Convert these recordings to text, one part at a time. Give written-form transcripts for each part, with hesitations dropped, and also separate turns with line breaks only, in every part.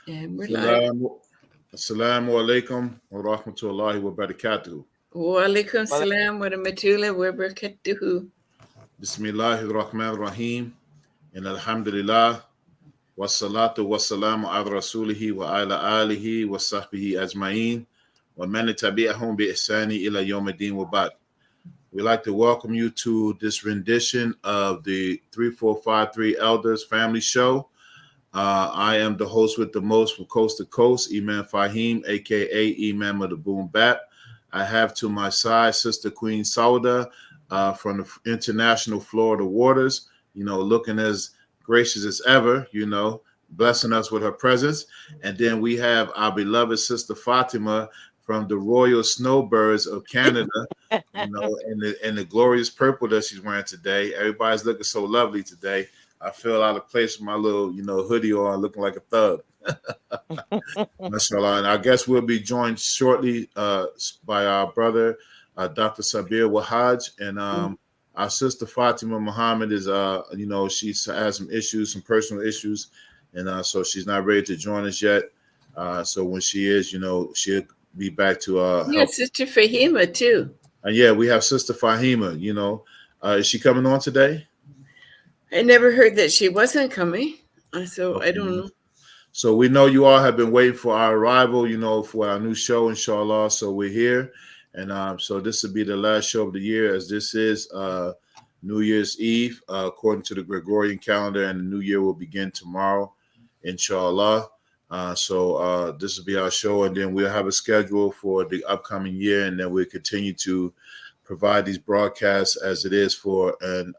And we're live.
Assalamu alaikum wa rahmatullahi wa barakatuh.
Wa alaikum salam wa rahmatullahi wa barakatuhu.
Bismillahir Rahmanir Rahim. And alhamdulillah. Wa salatu wa salamu ala rasulihi wa ala alihi wa sahbihi ajma'in. Wa man tabi'ahum bi ihsani ila yawmiddin wa ba'd. We'd like to welcome you to this rendition of the 3453 Elders Family Show. I am the host with the most from coast to coast, Imam Fahim, aka Imam of the Boom Bap. I have to my side Sister Queen Sauda from the international Florida waters, looking as gracious as ever, blessing us with her presence. And then we have our beloved Sister Fatima from the Royal Snowbirds of Canada, in the glorious purple that she's wearing today. Everybody's looking so lovely today. I feel out of place with my little, hoodie on, looking like a thug. Mashallah. And I guess we'll be joined shortly by our brother, Dr. Sabir Wahaj, and our sister Fatima Muhammad is, she has some issues, some personal issues, and so she's not ready to join us yet. So when she is, she'll be back to
help. Sister Fahima too.
And yeah, we have Sister Fahima. Is she coming on today?
I never heard that she wasn't coming, so okay. I don't know.
So we know you all have been waiting for our arrival, for our new show, inshallah. So we're here, and so this will be the last show of the year, as this is New Year's Eve, according to the Gregorian calendar, and the new year will begin tomorrow, inshallah. So this will be our show, and then we'll have a schedule for the upcoming year, and then we'll continue to provide these broadcasts as it is for an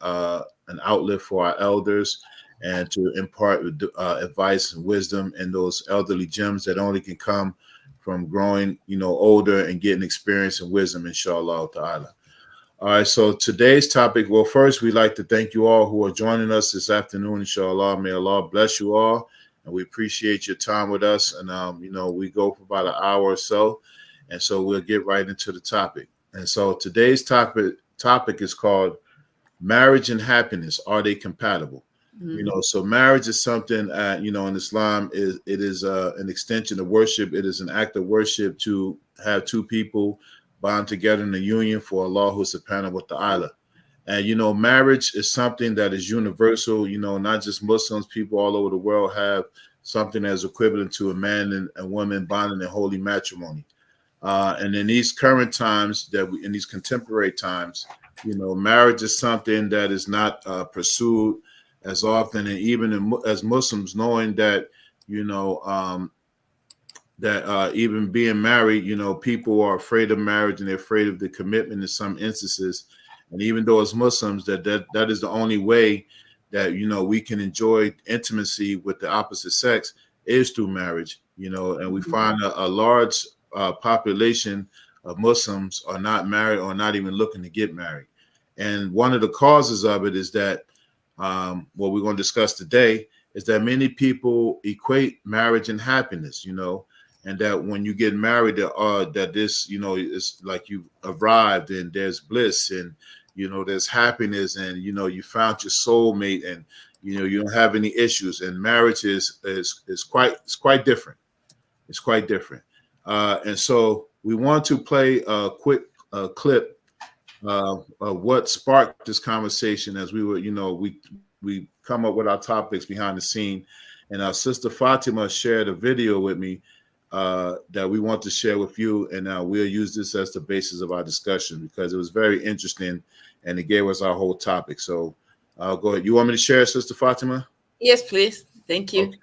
outlet for our elders and to impart advice and wisdom and those elderly gems that only can come from growing, older and getting experience and wisdom, inshallah ta'ala. All right, so today's topic, well, first, we'd like to thank you all who are joining us this afternoon, inshallah. May Allah bless you all, and we appreciate your time with us. And, we go for about an hour or so, and so we'll get right into the topic. And so today's topic is called marriage and happiness. Are they compatible? Mm-hmm. So marriage is something, in Islam, it is an extension of worship. It is an act of worship to have two people bond together in a union for Allah subhanahu wa ta'ala. And, marriage is something that is universal. Not just Muslims, people all over the world have something as equivalent to a man and a woman bonding in holy matrimony. And in these current times, in these contemporary times, marriage is something that is not pursued as often, and even as Muslims, knowing that even being married, people are afraid of marriage and they're afraid of the commitment in some instances. And even though as Muslims, that is the only way that we can enjoy intimacy with the opposite sex is through marriage. And we find a large population of Muslims are not married or not even looking to get married. And one of the causes of it is that what we're going to discuss today is that many people equate marriage and happiness, and that when you get married, that this, is like you've arrived and there's bliss and, there's happiness and, you found your soulmate and, you don't have any issues. And marriage is quite different. It's quite different. And so we want to play a quick clip of what sparked this conversation as we were, we come up with our topics behind the scene. And our sister Fatima shared a video with me that we want to share with you. And we'll use this as the basis of our discussion because it was very interesting and it gave us our whole topic. So go ahead. You want me to share, Sister Fatima?
Yes, please. Thank you.
Okay.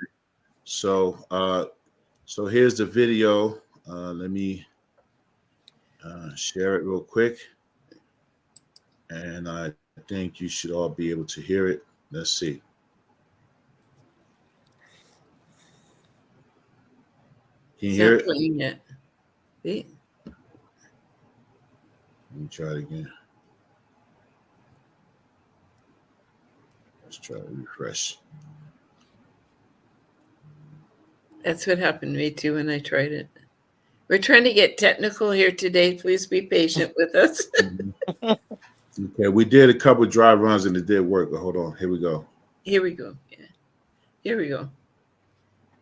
So here's the video. Let me share it real quick. And I think you should all be able to hear it. Let's see. Can you hear it?
Playing it.
Let me try it again. Let's try to refresh.
That's what happened to me too when I tried it. We're trying to get technical here today. Please be patient with us.
Okay, we did a couple dry runs and it did work. But hold on, here we go.
Here we go. Yeah. Here we go.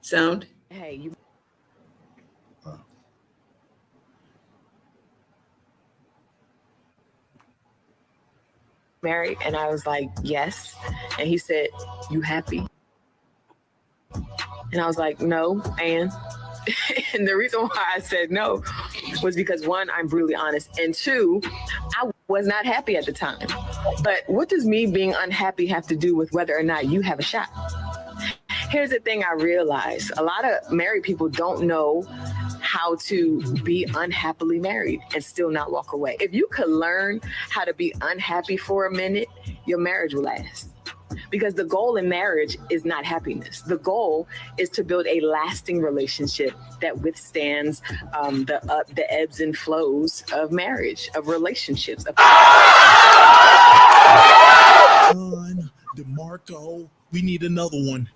Sound?
hey, you married? And I was like, yes. And he said, you happy? And I was like, no. And and the reason why I said no was because one, I'm brutally honest, and two, I was not happy at the time. But what does me being unhappy have to do with whether or not you have a shot? Here's the thing I realized: a lot of married people don't know how to be unhappily married and still not walk away. If you could learn how to be unhappy for a minute, your marriage will last. Because the goal in marriage is not happiness. The goal is to build a lasting relationship that withstands the ebbs and flows of marriage, of relationships.
John DeMarco, we need another one.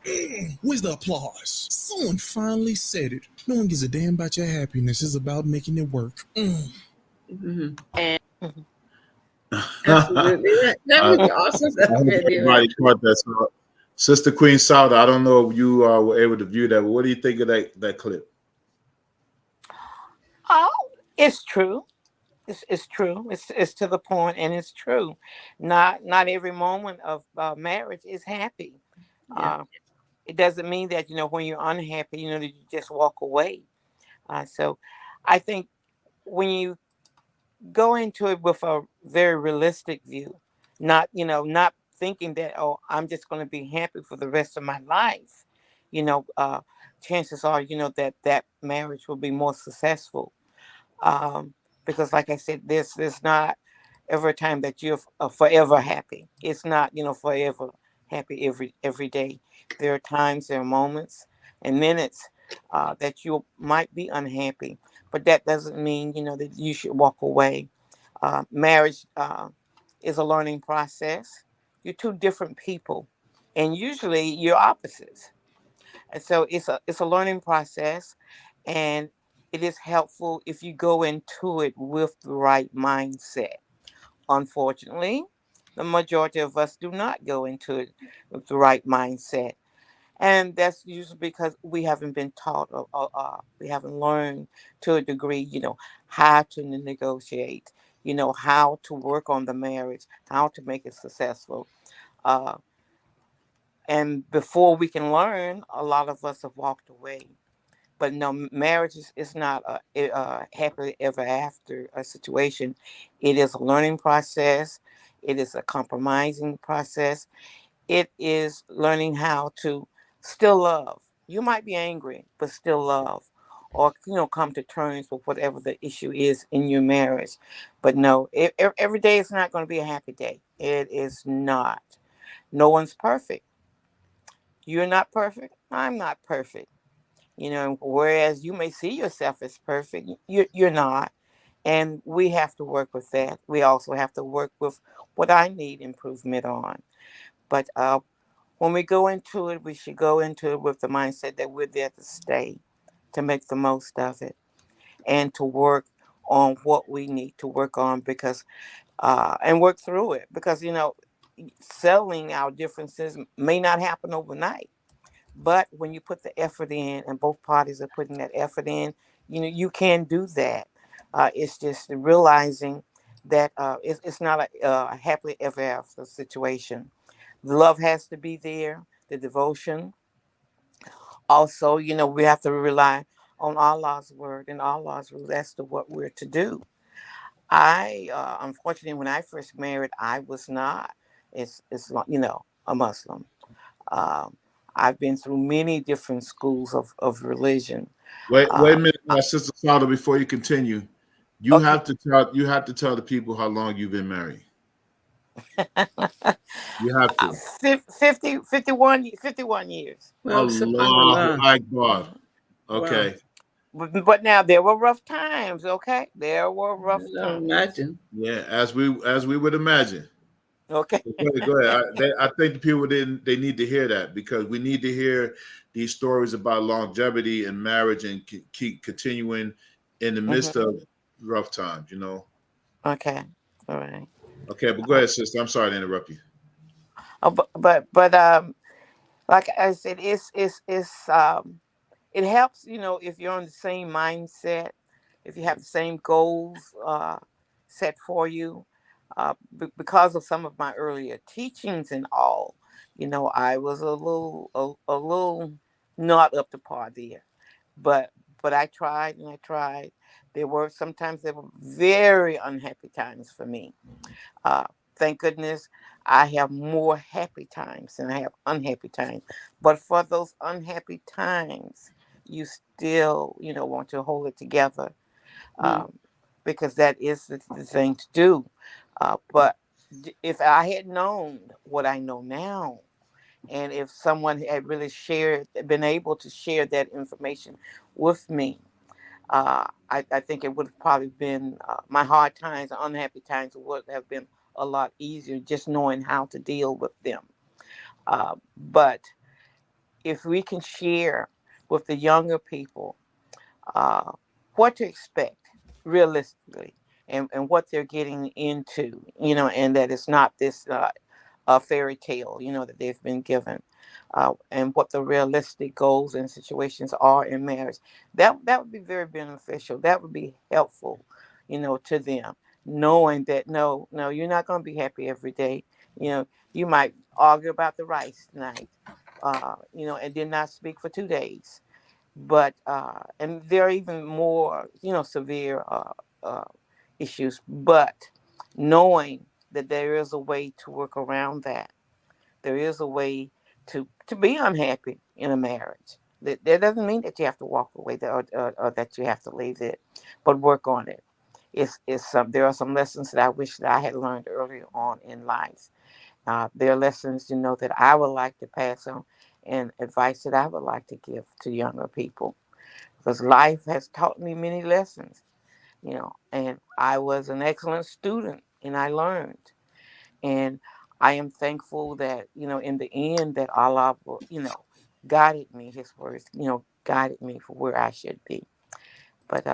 Where's the applause? Someone finally said it. No one gives a damn about your happiness. It's about making it work.
Mm-hmm.
And
Absolutely. That was awesome.
I hope everybody caught that. So, Sister Queen Sauda, I don't know if you were able to view that, but what do you think of that clip?
Oh, it's true. It's true. It's to the point, and it's true. Not every moment of marriage is happy.
Yeah.
It doesn't mean that when you're unhappy, that you just walk away. So, I think when you go into it with a very realistic view, not thinking that, oh, I'm just going to be happy for the rest of my life. You know, uh, Chances are that marriage will be more successful. um, because like I said, there's not ever a time that you're forever happy. It's not forever happy every day. There are times, there are moments and minutes that you might be unhappy, but that doesn't mean that you should walk away. Marriage is a learning process. You're two different people, and usually you're opposites, and so it's a learning process, and it is helpful if you go into it with the right mindset. Unfortunately, the majority of us do not go into it with the right mindset. And that's usually because we haven't been taught, or we haven't learned to a degree, how to negotiate, how to work on the marriage, how to make it successful. Uh, and before we can learn, a lot of us have walked away. But no, marriage is not a happily ever after a situation. It is a learning process. It is a compromising process. It is learning how to still love. You might be angry, but still love, or come to terms with whatever the issue is in your marriage. But no, every day is not going to be a happy day. It is not. No one's perfect. You're not perfect. I'm not perfect. Whereas you may see yourself as perfect, you're not. And we have to work with that. We also have to work with what I need improvement on. But when we go into it, we should go into it with the mindset that we're there to stay, to make the most of it, and to work on what we need to work on, because and work through it, because settling our differences may not happen overnight. But when you put the effort in, and both parties are putting that effort in, you can do that. It's just realizing that it's not a happily ever after situation. The love has to be there, the devotion. Also, we have to rely on Allah's word and Allah's rules as to what we're to do. Unfortunately, when I first married, I was not. It's a Muslim. Um, I've been through many different schools of religion.
Wait a
Uh,
minute, Sister Sauda, before you continue. You
okay.
have to tell the people how long you've been married. You have to.
51 years.
Well,
Allahu
subhanAllah.
Akbar.
Wow.
Okay.
But now there were rough times, okay? There were rough
No,
times.
imagine.
Yeah, as we would imagine.
Okay.
Go ahead. I think the people they need to hear that, because we need to hear these stories about longevity and marriage, and keep continuing in the
hmm
midst of rough times.
Okay. All right.
Okay, but go ahead, sister. I'm sorry to interrupt you.
But like I said, it's it helps, if you're on the same mindset, if you have the same goals set for you. Because of some of my earlier teachings and all, I was a little not up to par there. But I tried and I tried. Sometimes there were very unhappy times for me. Uh, Thank goodness I have more happy times than I have unhappy times. But for those unhappy times, you still, want to hold it together,
Mm.
because that is the thing to do. But if I had known what I know now, and if someone had really been able to share that information with me, I think it would have probably been my hard times, unhappy times would have been a lot easier just knowing how to deal with them. But if we can share with the younger people uh, what to expect realistically, and what they're getting into, and that it's not this a fairy tale, that they've been given, and what the realistic goals and situations are in marriage. That would be very beneficial. That would be helpful, to them, knowing that no, you're not going to be happy every day. You might argue about the rice tonight, and did not speak for 2 days. But and there are even more, severe uh, issues. But knowing that there is a way to work around that, there is a way to be unhappy in a marriage. That doesn't mean that you have to walk away, or that you have to leave it, but work on it. There are some lessons that I wish that I had learned earlier on in life. There are lessons, that I would like to pass on, and advice that I would like to give to younger people, because life has taught me many lessons, and I was an excellent student and I learned. And I am thankful that, in the end, that Allah, guided me, his words, guided me for where I should be. But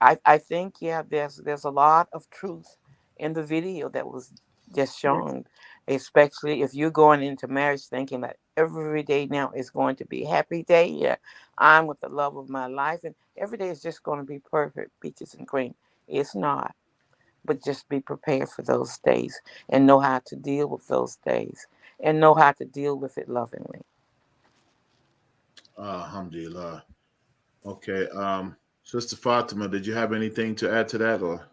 I think, yeah, there's a lot of truth in the video that was just shown, especially if you're going into marriage thinking that every day now is going to be a happy day. Yeah, I'm with the love of my life, and every day is just going to be perfect, peaches and cream. It's not, but just be prepared for those days and know how to deal with those days and know how to deal with it lovingly.
Alhamdulillah. Okay. Sister Fatima, did you have anything to add to that, or?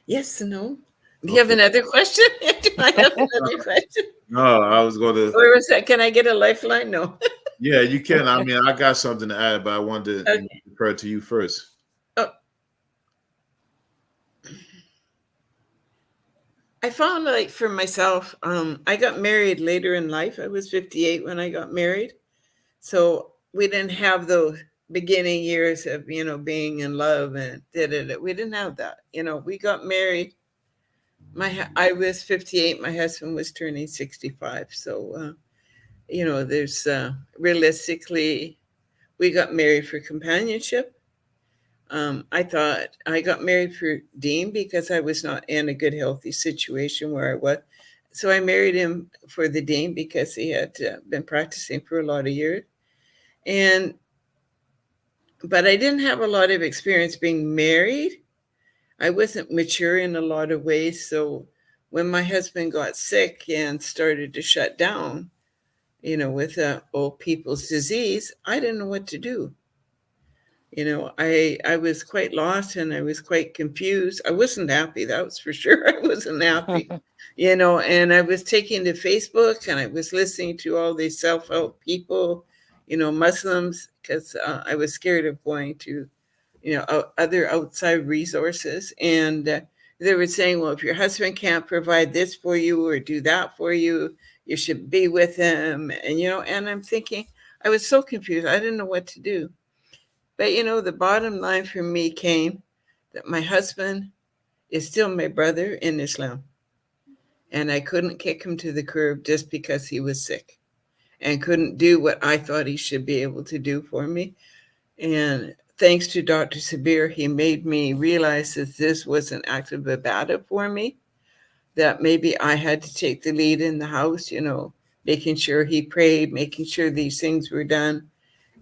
Yes, no. Do you have another question? Do I have another question?
No, I was going to.
Or was that, can I get a lifeline? No.
Yeah, you can. I mean, I got something to add, but I wanted to
Okay.
refer to you first.
Oh. I found, like, for myself, I got married later in life. I was 58 when I got married. So we didn't have those beginning years of, being in love and da-da-da. We didn't have that. We got married. I was 58. My husband was turning 65. So, there's realistically, we got married for companionship. I thought I got married for Dean because I was not in a good, healthy situation where I was. So I married him for the Dean because he had been practicing for a lot of years. But I didn't have a lot of experience being married. I wasn't mature in a lot of ways. So when my husband got sick and started to shut down, with old people's disease, I didn't know what to do. I was quite lost and I was quite confused. I wasn't happy, that was for sure. I wasn't happy, and I was taking to Facebook and I was listening to all these self-help people, Muslims, because I was scared of going to, other outside resources. And they were saying, well, if your husband can't provide this for you or do that for you, you should be with him. And I'm thinking, I was so confused. I didn't know what to do. But, the bottom line for me came that my husband is still my brother in Islam. And I couldn't kick him to the curb just because he was sick and couldn't do what I thought he should be able to do for me. And thanks to Dr. Sabir, he made me realize that this was an act of ibadah for me, that maybe I had to take the lead in the house, making sure he prayed, making sure these things were done.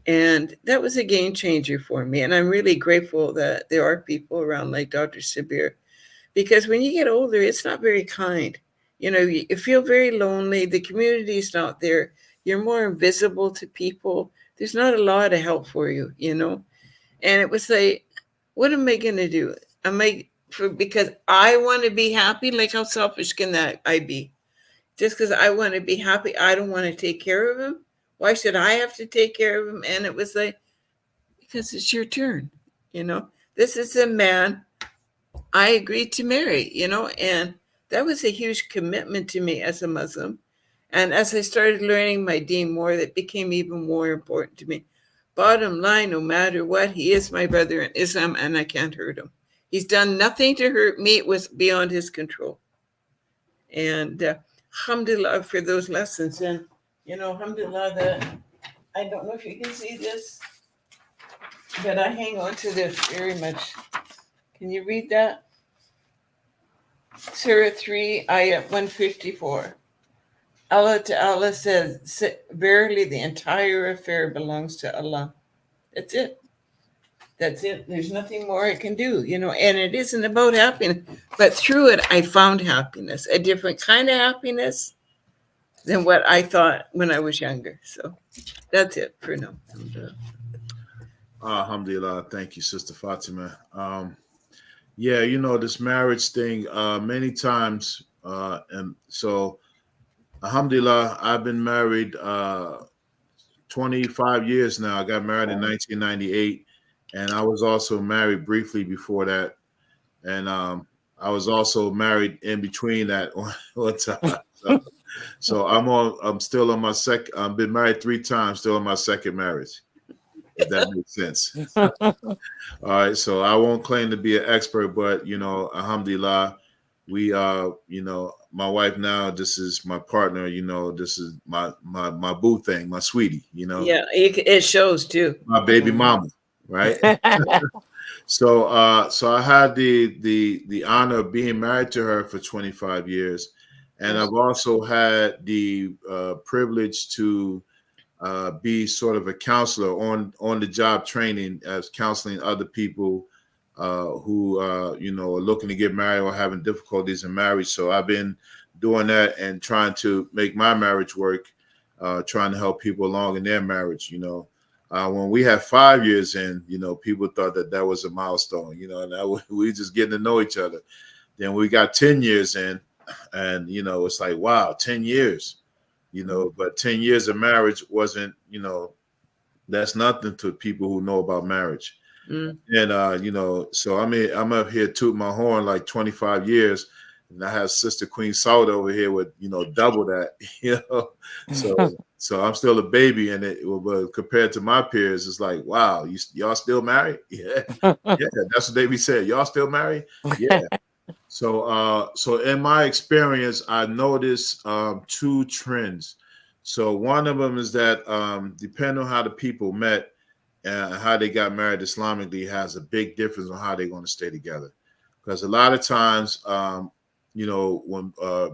And that was a game changer for me. And I'm really grateful that there are people around like Dr. Sabir, because when you get older, it's not very kind. You feel very lonely. The community is not there. You're more invisible to people. There's not a lot of help for you, And it was like, what am I going to do? Because I want to be happy? Like, how selfish can I be? Just because I want to be happy, I don't want to take care of him. Why should I have to take care of him? And it was like, because it's your turn. This is a man I agreed to marry, and that was a huge commitment to me as a Muslim. And as I started learning my deen more, that became even more important to me. Bottom line, no matter what, he is my brother in Islam, and I can't hurt him. He's done nothing to hurt me. It was beyond his control. And alhamdulillah for those lessons. And, alhamdulillah that, I don't know if you can see this, but I hang on to this very much. Can you read that? Surah 3, Ayat 154. Allah Ta'ala says, verily the entire affair belongs to Allah. That's it. There's nothing more I can do, and it isn't about happiness. But through it, I found happiness, a different kind of happiness than what I thought when I was younger. So that's it for now.
Alhamdulillah. Thank you, Sister Fatima. Yeah, this marriage thing, many times. And so, alhamdulillah, I've been married 25 years now. I got married in 1998. And I was also married briefly before that. And I was also married in between that one time. So I'm still on my second. I've been married 3 times, still on my second marriage, if that makes sense. All right. So I won't claim to be an expert, but, alhamdulillah, we, my wife now, this is my partner, this is my boo thing, my sweetie,
Yeah, it shows too.
My baby mama. Right. So I had the honor of being married to her for 25 years. And I've also had the privilege to be sort of a counselor on the job training, as counseling other people who are looking to get married or having difficulties in marriage. So I've been doing that and trying to make my marriage work, trying to help people along in their marriage, when we had 5 years in, people thought that was a milestone, and we just getting to know each other. Then we got 10 years in, and, it's like, wow, 10 years, but 10 years of marriage wasn't, that's nothing to people who know about marriage. And, so I'm up here tooting my horn like 25 years. And I have Sister Queen Sauda over here with, double that, So I'm still a baby, and but compared to my peers, it's like, wow, y'all still married? Yeah, that's what they be saying. Y'all still married? Yeah. So in my experience, I noticed 2 trends. So one of them is that depending on how the people met and how they got married Islamically has a big difference on how they're going to stay together. Because a lot of times, when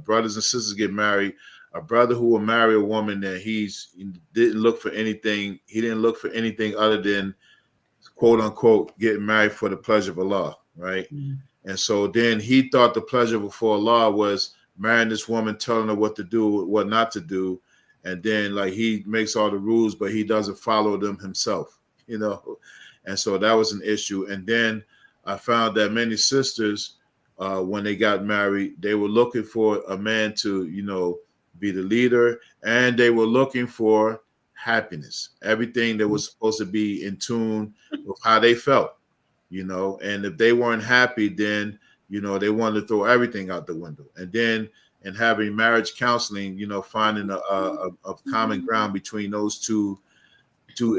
brothers and sisters get married, a brother who will marry a woman that he didn't look for anything other than, quote unquote, getting married for the pleasure of Allah, right? Mm-hmm. And so then he thought the pleasure before Allah was marrying this woman, telling her what to do, what not to do, and then like he makes all the rules, but he doesn't follow them himself, And so that was an issue. And then I found that many sisters, when they got married, they were looking for a man to, be the leader, and they were looking for happiness, everything that was supposed to be in tune with how they felt, and if they weren't happy, then, they wanted to throw everything out the window. And then in having marriage counseling, finding a common ground between those two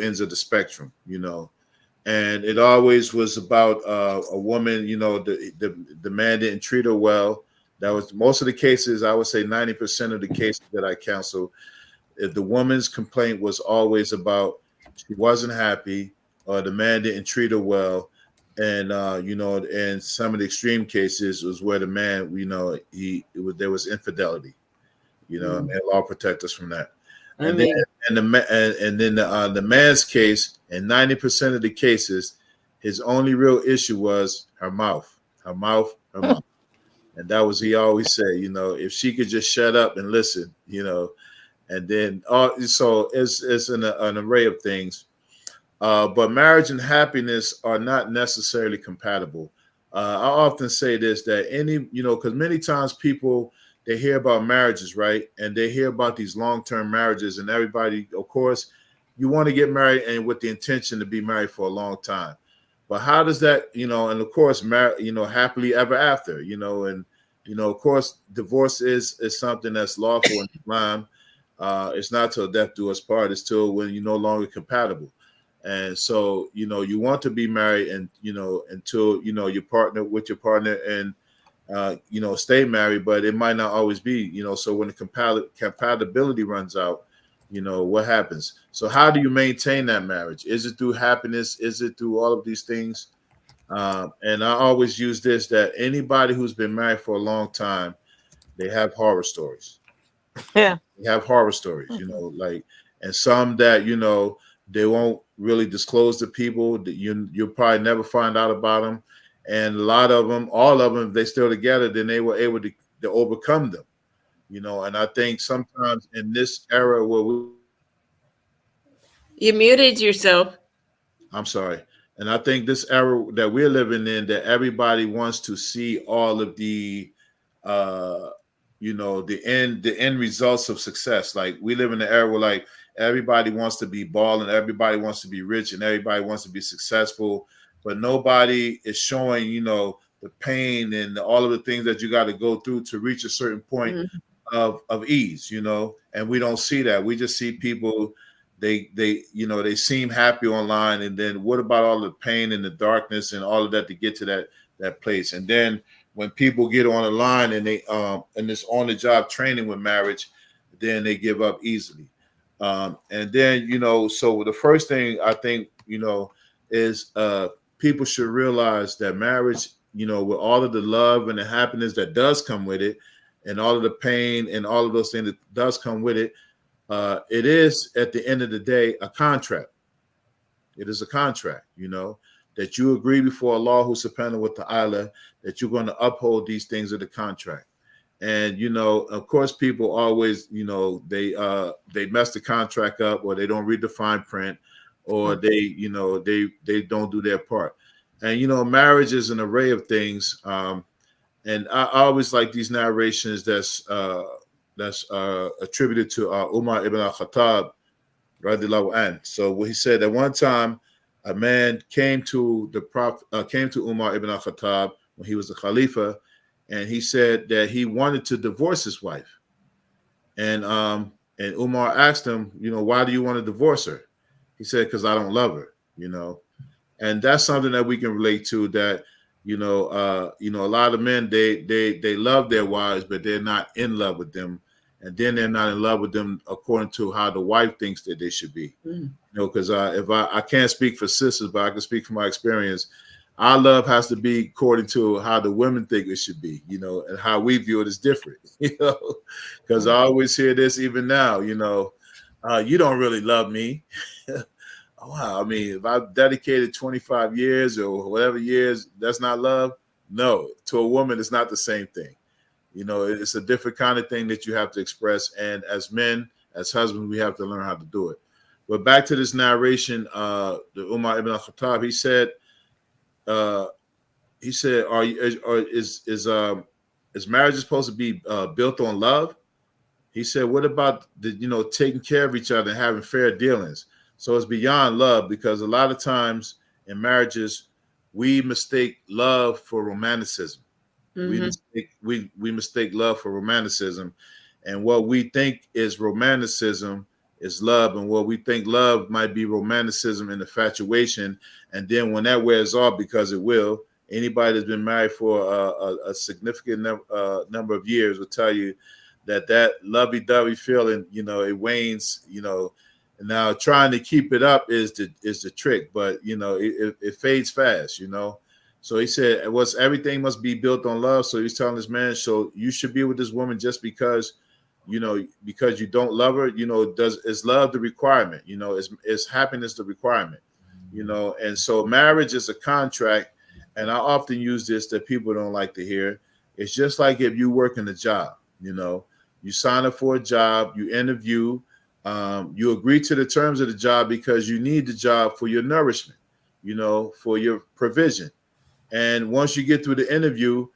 ends of the spectrum, and it always was about a woman, the man didn't treat her well. That was most of the cases. I would say 90% of the cases that I counsel, if the woman's complaint was always about she wasn't happy or the man didn't treat her well, and and some of the extreme cases was where the man, there was infidelity. May Allah protect us from that.
I
And
mean,
then the man's case, in 90% of the cases, his only real issue was her mouth, her mouth, her mouth. And that was, he always said, you know, if she could just shut up and listen, you know, and then so it's an array of things. But marriage and happiness are not necessarily compatible. I often say this, that because many times people, they hear about marriages, right? And they hear about these long-term marriages, and everybody, of course, you want to get married and with the intention to be married for a long time. But how does that, and of course, happily ever after, and of course, divorce is something that's lawful in Islam. It's not till death do us part. It's till when you're no longer compatible. And so, you want to be married and, until, your partner and, stay married, but it might not always be, so when the compatibility runs out, what happens? So how do you maintain that marriage? Is it through happiness? Is it through all of these things? And I always use this, that anybody who's been married for a long time, they have horror stories.
Yeah.
They have horror stories, and some that, they won't really disclose to people, that you'll probably never find out about them. And a lot of them, all of them, if they still together, then they were able to overcome them, and I think sometimes in this era where
you muted yourself.
I'm sorry. And I think this era that we're living in, that everybody wants to see all of the, the end results of success. Like, we live in an era where, like, everybody wants to be balling, everybody wants to be rich, and everybody wants to be successful, but nobody is showing, the pain and all of the things that you got to go through to reach a certain point of ease, and we don't see that. We just see people, they seem happy online, and then what about all the pain and the darkness and all of that to get to that place? And then when people get on the line and they and this on the job training with marriage, then they give up easily. And then, so the first thing I think, is people should realize that marriage, with all of the love and the happiness that does come with it, and all of the pain and all of those things that does come with it, it is, at the end of the day, a contract. It is a contract, that you agree before Allah subhanahu wa ta'ala that you're going to uphold these things of the contract. And, of course, people always, they mess the contract up, or they don't read the fine print, or they don't do their part. And, marriage is an array of things. And I always like these narrations that's attributed to Umar ibn al-Khattab, radiallahu anh. So what he said, at one time, a man came to Umar ibn al-Khattab when he was the Khalifa, and he said that he wanted to divorce his wife. And Umar asked him, why do you want to divorce her? He said, because I don't love her, And that's something that we can relate to, that, a lot of men, they love their wives, but they're not in love with them. And then they're not in love with them according to how the wife thinks that they should be. Because if I can't speak for sisters, but I can speak from my experience. Our love has to be according to how the women think it should be, and how we view it is different, because I always hear this even now, you don't really love me. Wow. I mean, if I've dedicated 25 years or whatever years, that's not love. No, to a woman, it's not the same thing. It's a different kind of thing that you have to express. And as men, as husbands, we have to learn how to do it. But back to this narration, the Umar ibn al-Khattab, he said, is marriage supposed to be built on love? He said, what about taking care of each other and having fair dealings? So it's beyond love, because a lot of times in marriages, we mistake love for romanticism. We mistake love for romanticism, and what we think is romanticism is love, and what we think love might be romanticism and infatuation. And then when that wears off, because it will, anybody that's been married for a significant number of years will tell you that lovey-dovey feeling, it wanes, and now trying to keep it up is the trick, but it fades fast, So he said, everything must be built on love. So he's telling this man, so you should be with this woman just because you know, because you don't love her, you know, is love the requirement? You know, is happiness the requirement? You know, and so marriage is a contract, and I often use this that people don't like to hear. It's just like if you work in a job, you know, you sign up for a job, you interview, you agree to the terms of the job because you need the job for your nourishment, you know, for your provision. And once you get through the interview,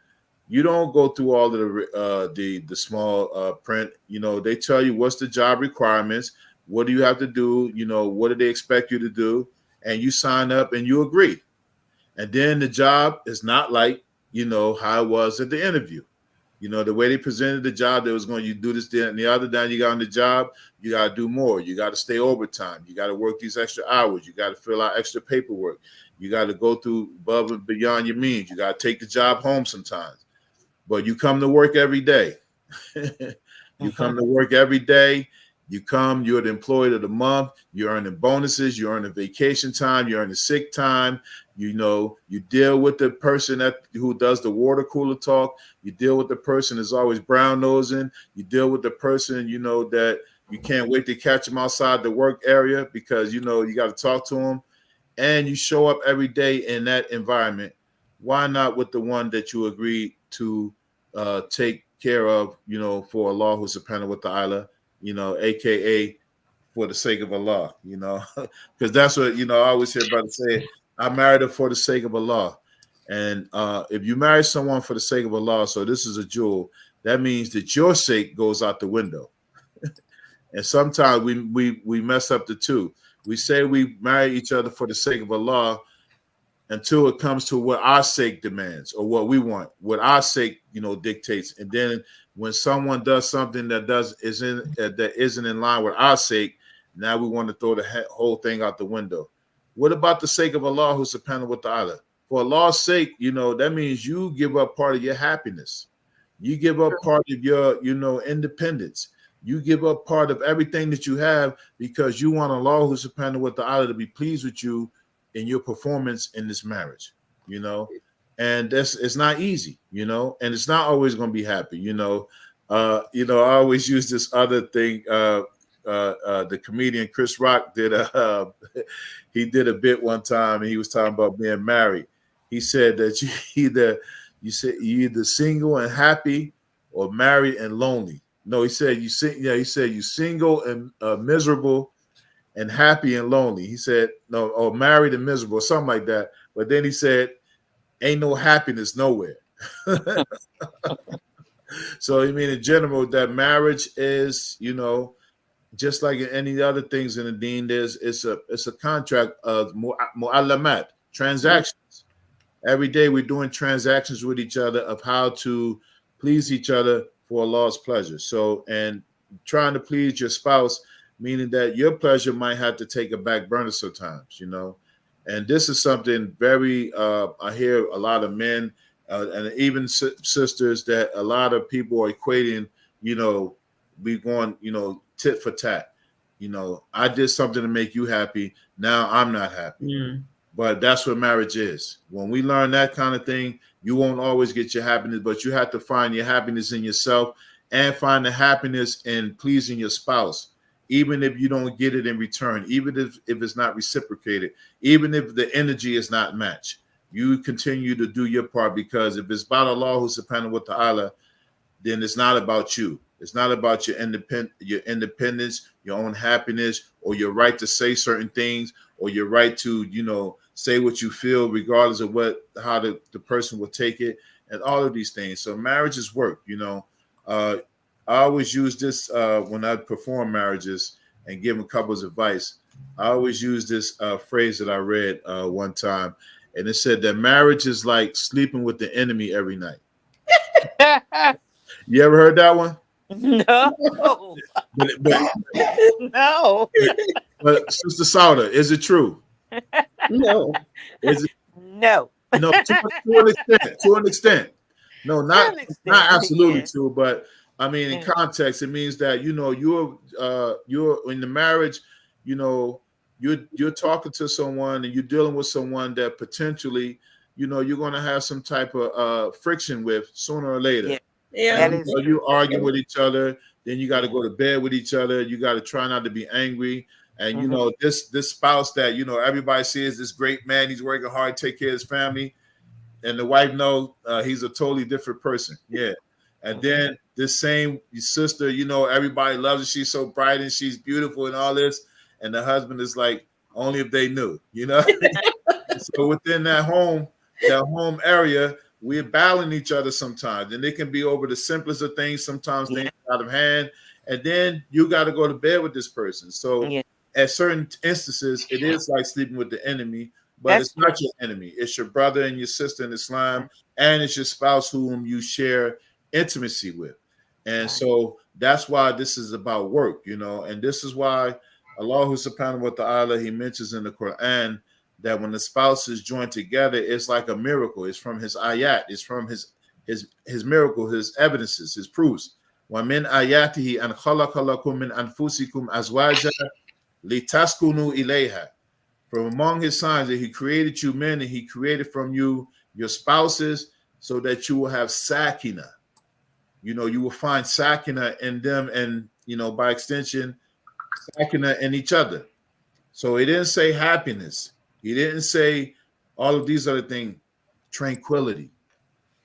you don't go through all of the small print. You know, they tell you what's the job requirements, what do you have to do, you know, what do they expect you to do, and you sign up and you agree. And then the job is not like, you know, how it was at the interview. You know, the way they presented the job, they was going, you do this, that, and the other. Then you got on the job, you got to do more. You got to stay overtime. You got to work these extra hours. You got to fill out extra paperwork. You got to go through above and beyond your means. You got to take the job home sometimes. But you come to work every day. You come to work every day. You come, you're the employee of the month. You're earning bonuses. You're earning vacation time. You're earning sick time. You know, you deal with the person who does the water cooler talk. You deal with the person that's always brown nosing. You deal with the person, you know, that you can't wait to catch them outside the work area because, you know, you got to talk to them. And you show up every day in that environment. Why not with the one that you agreed to take care of, you know, for Allah subhanahu wa ta'ala, you know, AKA for the sake of Allah, you know, because that's what, you know, I always hear brothers say, I married her for the sake of Allah. And if you marry someone for the sake of Allah, so this is a jewel, that means that your sake goes out the window. And sometimes we mess up the two. We say we marry each other for the sake of Allah until it comes to what our sake demands or what we want, what our sake, you know, dictates. And then when someone does something that isn't in line with our sake, now we want to throw the whole thing out the window. What about the sake of Allah who's subhanahu wa ta'ala? For Allah's sake, you know, that means you give up part of your happiness. You give up part of your, you know, independence. You give up part of everything that you have because you want Allah who's subhanahu wa ta'ala to be pleased with you in your performance in this marriage, you know, and it's not easy, you know, and it's not always going to be happy, you know. I always use this other thing. The comedian Chris Rock did he did a bit one time, and he was talking about being married. He said that you're either single and happy or married and lonely. No, he said you single and miserable and happy and lonely. He said, no, or married and miserable, something like that. But then he said, ain't no happiness nowhere. So, I mean, in general, that marriage is, you know, just like any other things in the deen, it's a contract of mu'allamat, transactions. Every day we're doing transactions with each other of how to please each other for Allah's pleasure. So, and trying to please your spouse, meaning that your pleasure might have to take a back burner sometimes, you know. And this is something very, I hear a lot of men and even sisters that a lot of people are equating, you know, we going, you know, tit for tat. You know, I did something to make you happy. Now I'm not happy. Mm. But that's what marriage is. When we learn that kind of thing, you won't always get your happiness, but you have to find your happiness in yourself and find the happiness in pleasing your spouse, even if you don't get it in return, even if it's not reciprocated, even if the energy is not matched. You continue to do your part, because if it's about Allah subhanahu wa ta'ala, then it's not about you. It's not about your independence, your own happiness, or your right to say certain things, or your right to, you know, say what you feel, regardless of how the person will take it, and all of these things. So marriage is work, you know. I always use this when I perform marriages and give couples advice. I always use this phrase that I read one time, and it said that marriage is like sleeping with the enemy every night. You ever heard that one?
No. No.
But Sister Sauda, is it true?
No.
Is it?
No.
No, to an extent. No, not absolutely true, but I mean, in context, it means that, you know, you're in the marriage, you know, you're talking to someone and you're dealing with someone that potentially, you know, you're going to have some type of friction with sooner or later.
Yeah.
You argue with each other. Then you got to go to bed with each other. You got to try not to be angry. And you
Mhm.
know, this spouse that everybody sees this great man, he's working hard, take care of his family, and the wife knows he's a totally different person. Yeah. And then this same sister, everybody loves her. She's so bright and she's beautiful and all this. And the husband is like, only if they knew, So within that home area, we're battling each other sometimes. And it can be over the simplest of things. Sometimes things out of hand. And then you got to go to bed with this person. So at certain instances, it is like sleeping with the enemy. But it's not your enemy. It's your brother and your sister in Islam, and it's your spouse whom you share intimacy with. And so that's why this is about work, and this is why Allah subhanahu wa ta'ala, he mentions in the Quran that when the spouses join together, it's like a miracle. It's from his ayat, it's from his miracle, his evidences, his proofs. وَمِنْ آيَاتِهِ أَنْ خَلَقَ لَكُم مِّنْ أَنفُسِكُمْ أَزْوَاجًا لِتَسْكُنُوا إِلَيْهَا. From among his signs that he created you men, and he created from you your spouses so that you will have sakina. You will find sakina in them, and by extension, sakina in each other. So he didn't say happiness. He didn't say all of these other things, tranquility,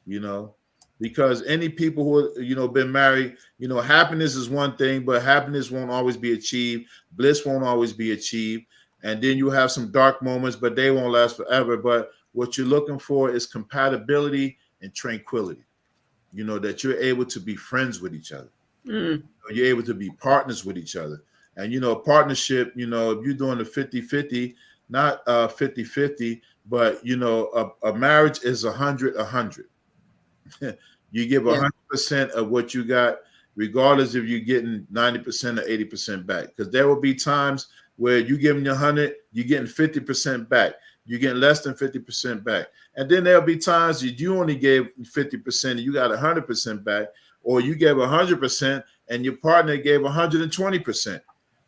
because any people who been married, happiness is one thing, but happiness won't always be achieved. Bliss won't always be achieved. And then you have some dark moments, but they won't last forever. But what you're looking for is compatibility and tranquility. That you're able to be friends with each other. You're able to be partners with each other. And, partnership, if you're doing a 50-50, not 50-50, but, a marriage is 100-100. You give 100% of what you got, regardless if you're getting 90% or 80% back. Because there will be times where you give them 100, you're getting 50% back. You're getting less than 50% back. And then there'll be times that you only gave 50% and you got 100% back, or you gave 100% and your partner gave 120%.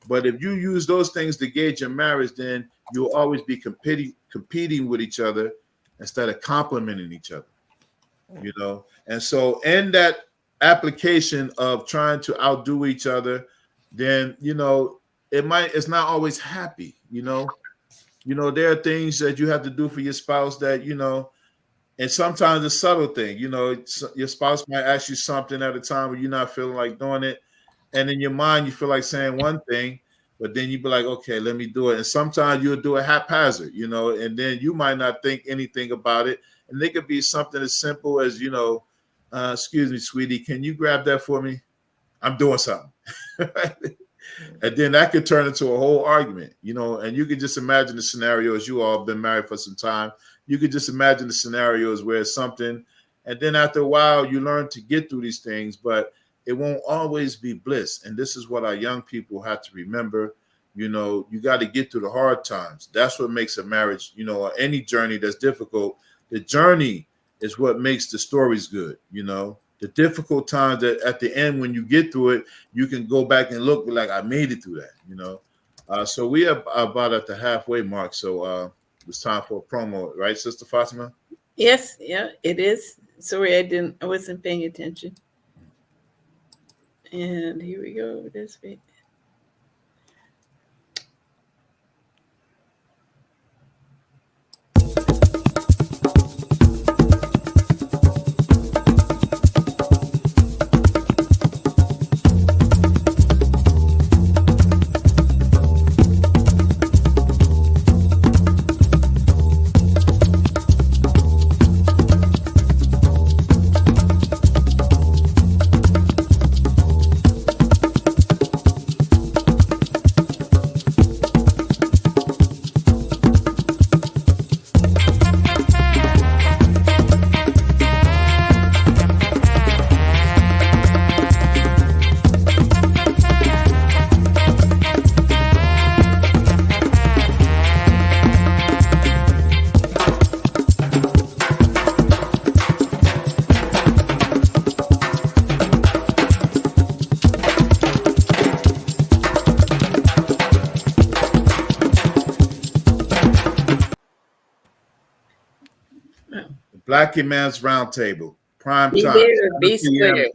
But if you use those things to gauge your marriage, then you'll always be competing with each other instead of complimenting each other. And so in that application of trying to outdo each other, then it's not always happy. There are things that you have to do for your spouse that and sometimes a subtle thing. Your spouse might ask you something at a time where you're not feeling like doing it, and in your mind you feel like saying one thing, but then you be like, okay, let me do it. And sometimes you'll do it haphazard, and then you might not think anything about it. And it could be something as simple as, excuse me, sweetie, can you grab that for me? I'm doing something. And then that could turn into a whole argument, and you can just imagine the scenarios. You all have been married for some time. You could just imagine the scenarios where it's something, and then after a while, you learn to get through these things, but it won't always be bliss. And this is what our young people have to remember. You got to get through the hard times. That's what makes a marriage, or any journey that's difficult. The journey is what makes the stories good, The difficult times that at the end, when you get through it, you can go back and look like I made it through that, So we are about at the halfway mark. So it's time for a promo, right, Sister Fatima?
Yes, yeah, it is. Sorry, I wasn't paying attention. And here we go. This week.
Black Imams Roundtable, Prime
Be
time.
there,
7
be
p.m.
square.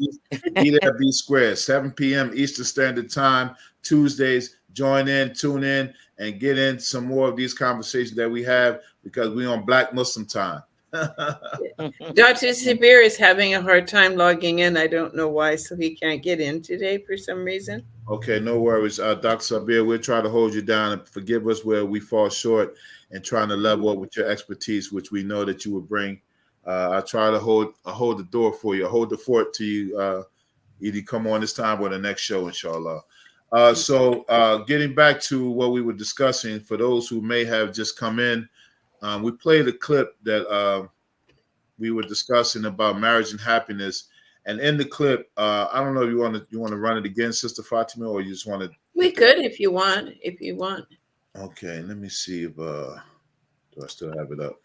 Be there, be square. 7 p.m. Eastern Standard Time, Tuesdays. Join in, tune in, and get in some more of these conversations that we have because we're on Black Muslim time.
Dr. Sabir is having a hard time logging in. I don't know why, so he can't get in today for some reason.
Okay, no worries. Dr. Sabir, we'll try to hold you down and forgive us where we fall short and trying to level up with your expertise, which we know that you will bring. I try to hold the door for you, hold the fort to you. Either come on this time or the next show, inshallah. So getting back to what we were discussing, for those who may have just come in, we played a clip that we were discussing about marriage and happiness. And in the clip, I don't know if you want to run it again, Sister Fatima, or you just want to.
We could if you want.
Okay, let me see if do I still have it up?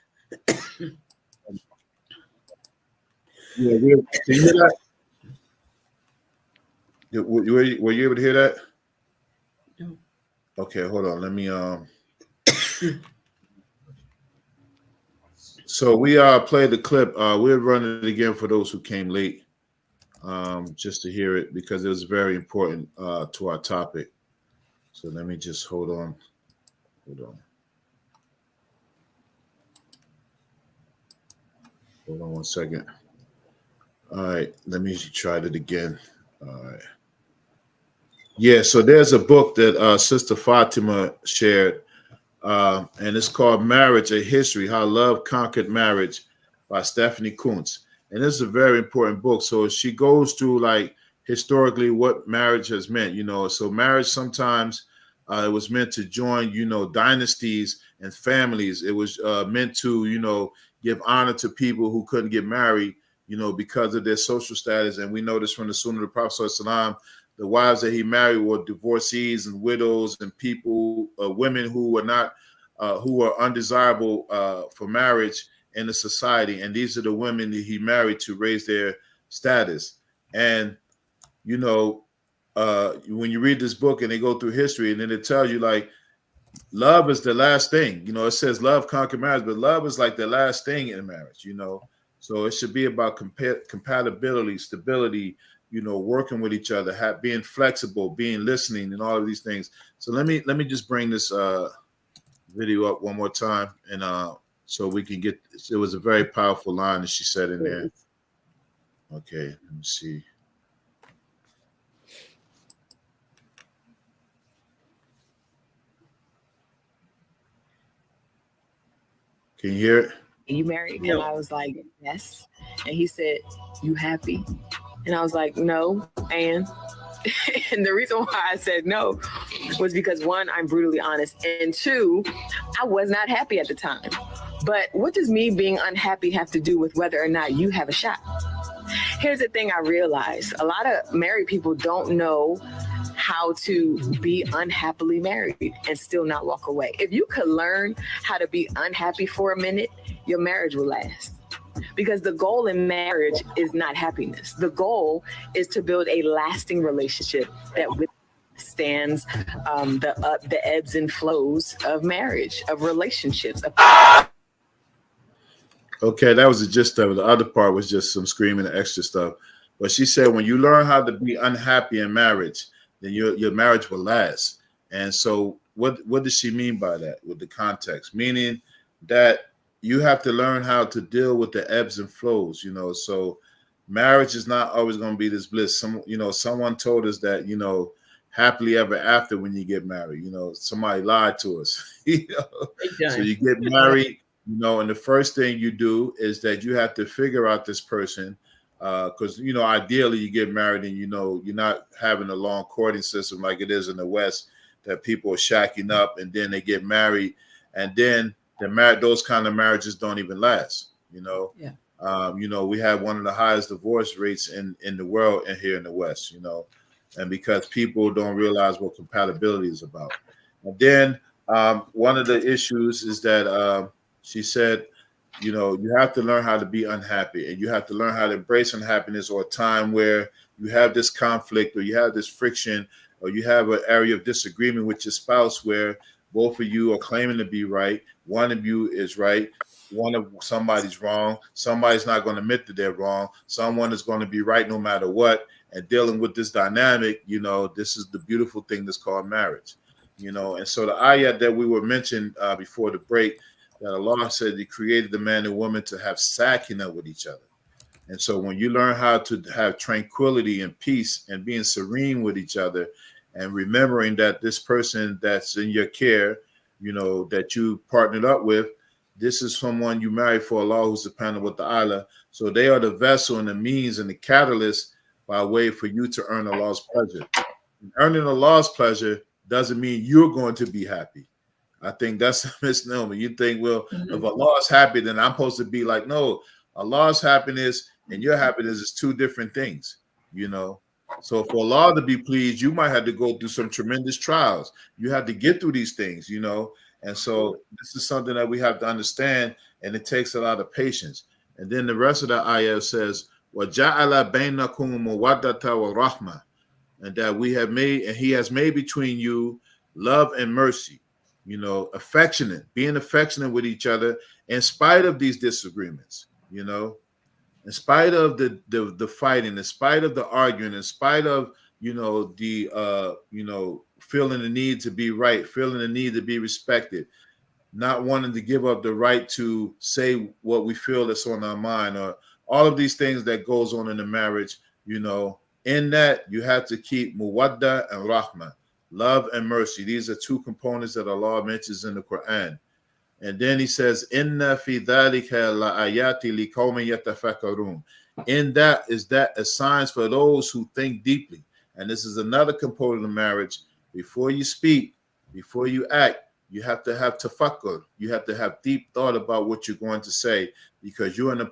Yeah, can you hear that? Were you able to hear that?
No.
Okay, hold on. Let me So we played the clip. We'll run it again for those who came late, just to hear it because it was very important to our topic. So let me just hold on. Hold on 1 second. All right, let me try it again. All right. Yeah, so there's a book that Sister Fatima shared, and it's called Marriage, A History, How Love Conquered Marriage by Stephanie Kuntz. And this is a very important book. So she goes through like historically what marriage has meant, So marriage sometimes it was meant to join, dynasties and families. It was meant to, give honor to people who couldn't get married, because of their social status. And we know this from the Sunnah of the Prophet ﷺ. The wives that he married were divorcees and widows and people, women who were not, who were undesirable for marriage in the society. And these are the women that he married to raise their status. And, when you read this book and they go through history and then it tells you like, love is the last thing, it says love conquer marriage, but love is like the last thing in marriage, So it should be about compatibility, stability, working with each other, being flexible, being listening, and all of these things. So let me just bring this video up one more time, and so we can get. It was a very powerful line that she said in there. Okay, let me see. Can you hear it?
You married? And I was like, yes. And he said, you happy? And I was like, no. And the reason why I said no was because one, I'm brutally honest. And two, I was not happy at the time. But what does me being unhappy have to do with whether or not you have a shot? Here's the thing I realized. A lot of married people don't know how to be unhappily married and still not walk away. If you could learn how to be unhappy for a minute, your marriage will last. Because the goal in marriage is not happiness. The goal is to build a lasting relationship that withstands the ebbs and flows of marriage, of relationships.
Okay, that was the gist of it. The other part was just some screaming and extra stuff. But she said when you learn how to be unhappy in marriage, then your marriage will last. And so what does she mean by that with the context? Meaning that you have to learn how to deal with the ebbs and flows, So marriage is not always going to be this bliss. Someone told us that, happily ever after when you get married, somebody lied to us. So you get married, and the first thing you do is that you have to figure out this person. Because ideally you get married and you're not having a long courting system like it is in the West, that people are shacking up and then they get married, and then those kind of marriages don't even last. Yeah. We have one of the highest divorce rates in the world and here in the West. And because people don't realize what compatibility is about. And then one of the issues is that she said, you have to learn how to be unhappy, and you have to learn how to embrace unhappiness, or a time where you have this conflict or you have this friction or you have an area of disagreement with your spouse where both of you are claiming to be right. One of you is right. one of somebody's wrong. Somebody's not going to admit that they're wrong. Someone is going to be right no matter what. And dealing with this dynamic, this is the beautiful thing that's called marriage. And so the ayat that we were mentioned before the break, that Allah said He created the man and woman to have sakina with each other. And so when you learn how to have tranquility and peace and being serene with each other and remembering that this person that's in your care, that you partnered up with, this is someone you married for Allah who's subhanahu wa ta'ala. So they are the vessel and the means and the catalyst by way for you to earn Allah's pleasure. And earning Allah's pleasure doesn't mean you're going to be happy. I think that's a misnomer. You think, well, if Allah is happy, then I'm supposed to be like, no, Allah's happiness and your happiness is two different things, So for Allah to be pleased, you might have to go through some tremendous trials. You have to get through these things, And so this is something that we have to understand, and it takes a lot of patience. And then the rest of the ayah says, وَجَعَلَ بَيْنَكُمْ مَوَدَّةَ وَرَحْمَةً, and that we have made, and He has made between you love and mercy, affectionate, being affectionate with each other in spite of these disagreements, in spite of the fighting, in spite of the arguing, in spite of feeling the need to be right, feeling the need to be respected, not wanting to give up the right to say what we feel that's on our mind, or all of these things that goes on in the marriage. In that you have to keep muwadda and rahmah, love and mercy. These are two components that Allah mentions in the Quran. And then He says, Inna fi dhalika la ayati liqaumin yatafakkarun. In that is a signs for those who think deeply. And this is another component of marriage. Before you speak, before you act, you have to have tafakkur. You have to have deep thought about what you're going to say, because you're in a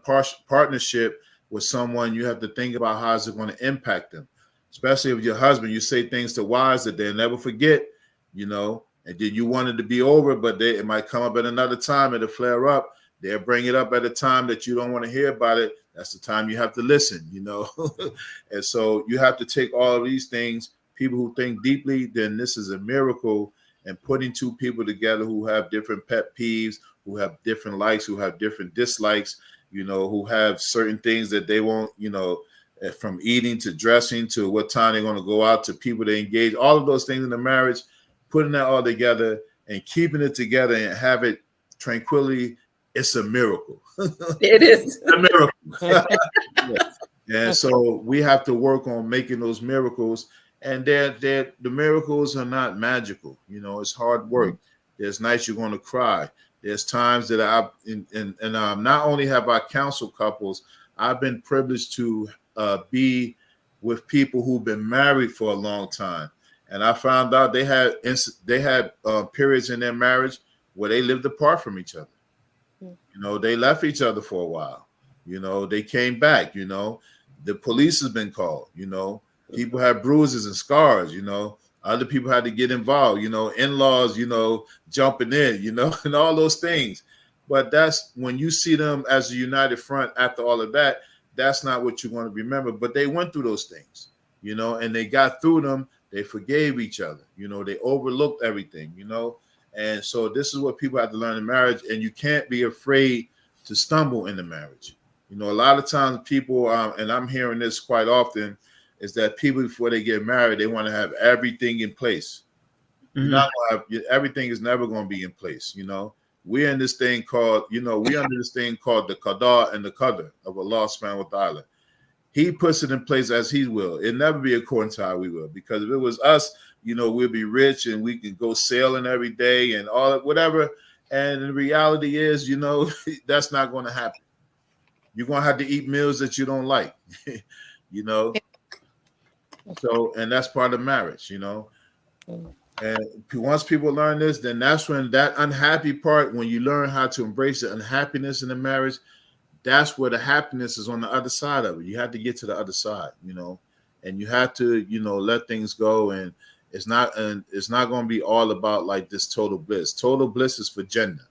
partnership with someone. You have to think about how is it going to impact them. Especially with your husband, you say things to wives that they'll never forget, and then you want it to be over, but it might come up at another time. It'll flare up. They'll bring it up at a time that you don't want to hear about it. That's the time you have to listen, And so you have to take all of these things. People who think deeply, then this is a miracle. And putting two people together who have different pet peeves, who have different likes, who have different dislikes, who have certain things that they won't, from eating to dressing to what time they're going to go out to people they engage, all of those things in the marriage, putting that all together and keeping it together and have it tranquility, it's a miracle.
It is
a miracle. And so we have to work on making those miracles. And the miracles are not magical. It's hard work. There's nights you're going to cry. There's times that not only have I counseled couples, I've been privileged to be with people who've been married for a long time. And I found out they had periods in their marriage where they lived apart from each other. They left each other for a while. They came back. The police has been called. People have bruises and scars. Other people had to get involved. In-laws, jumping in, and all those things. But that's when you see them as a united front after all of that. That's not what you want to remember. But they went through those things, and they got through them. They forgave each other. They overlooked everything, And so this is what people have to learn in marriage. And you can't be afraid to stumble in the marriage. A lot of times people, and I'm hearing this quite often, is that people before they get married, they want to have everything in place. Everything is never going to be in place. We're in this thing called, we under this thing called the qada and the qadr of Allah subhanahu wa ta'ala. He puts it in place as He will. It'll never be according to how we will. Because if it was us, we'll be rich and we can go sailing every day and all whatever. And the reality is, that's not going to happen. You're going to have to eat meals that you don't like, So, and that's part of marriage, And once people learn this, then that's when that unhappy part, when you learn how to embrace the unhappiness in the marriage, that's where the happiness is on the other side of it. You have to get to the other side, and you have to, let things go. And it's not going to be all about like this total bliss. Total bliss is for Jannah.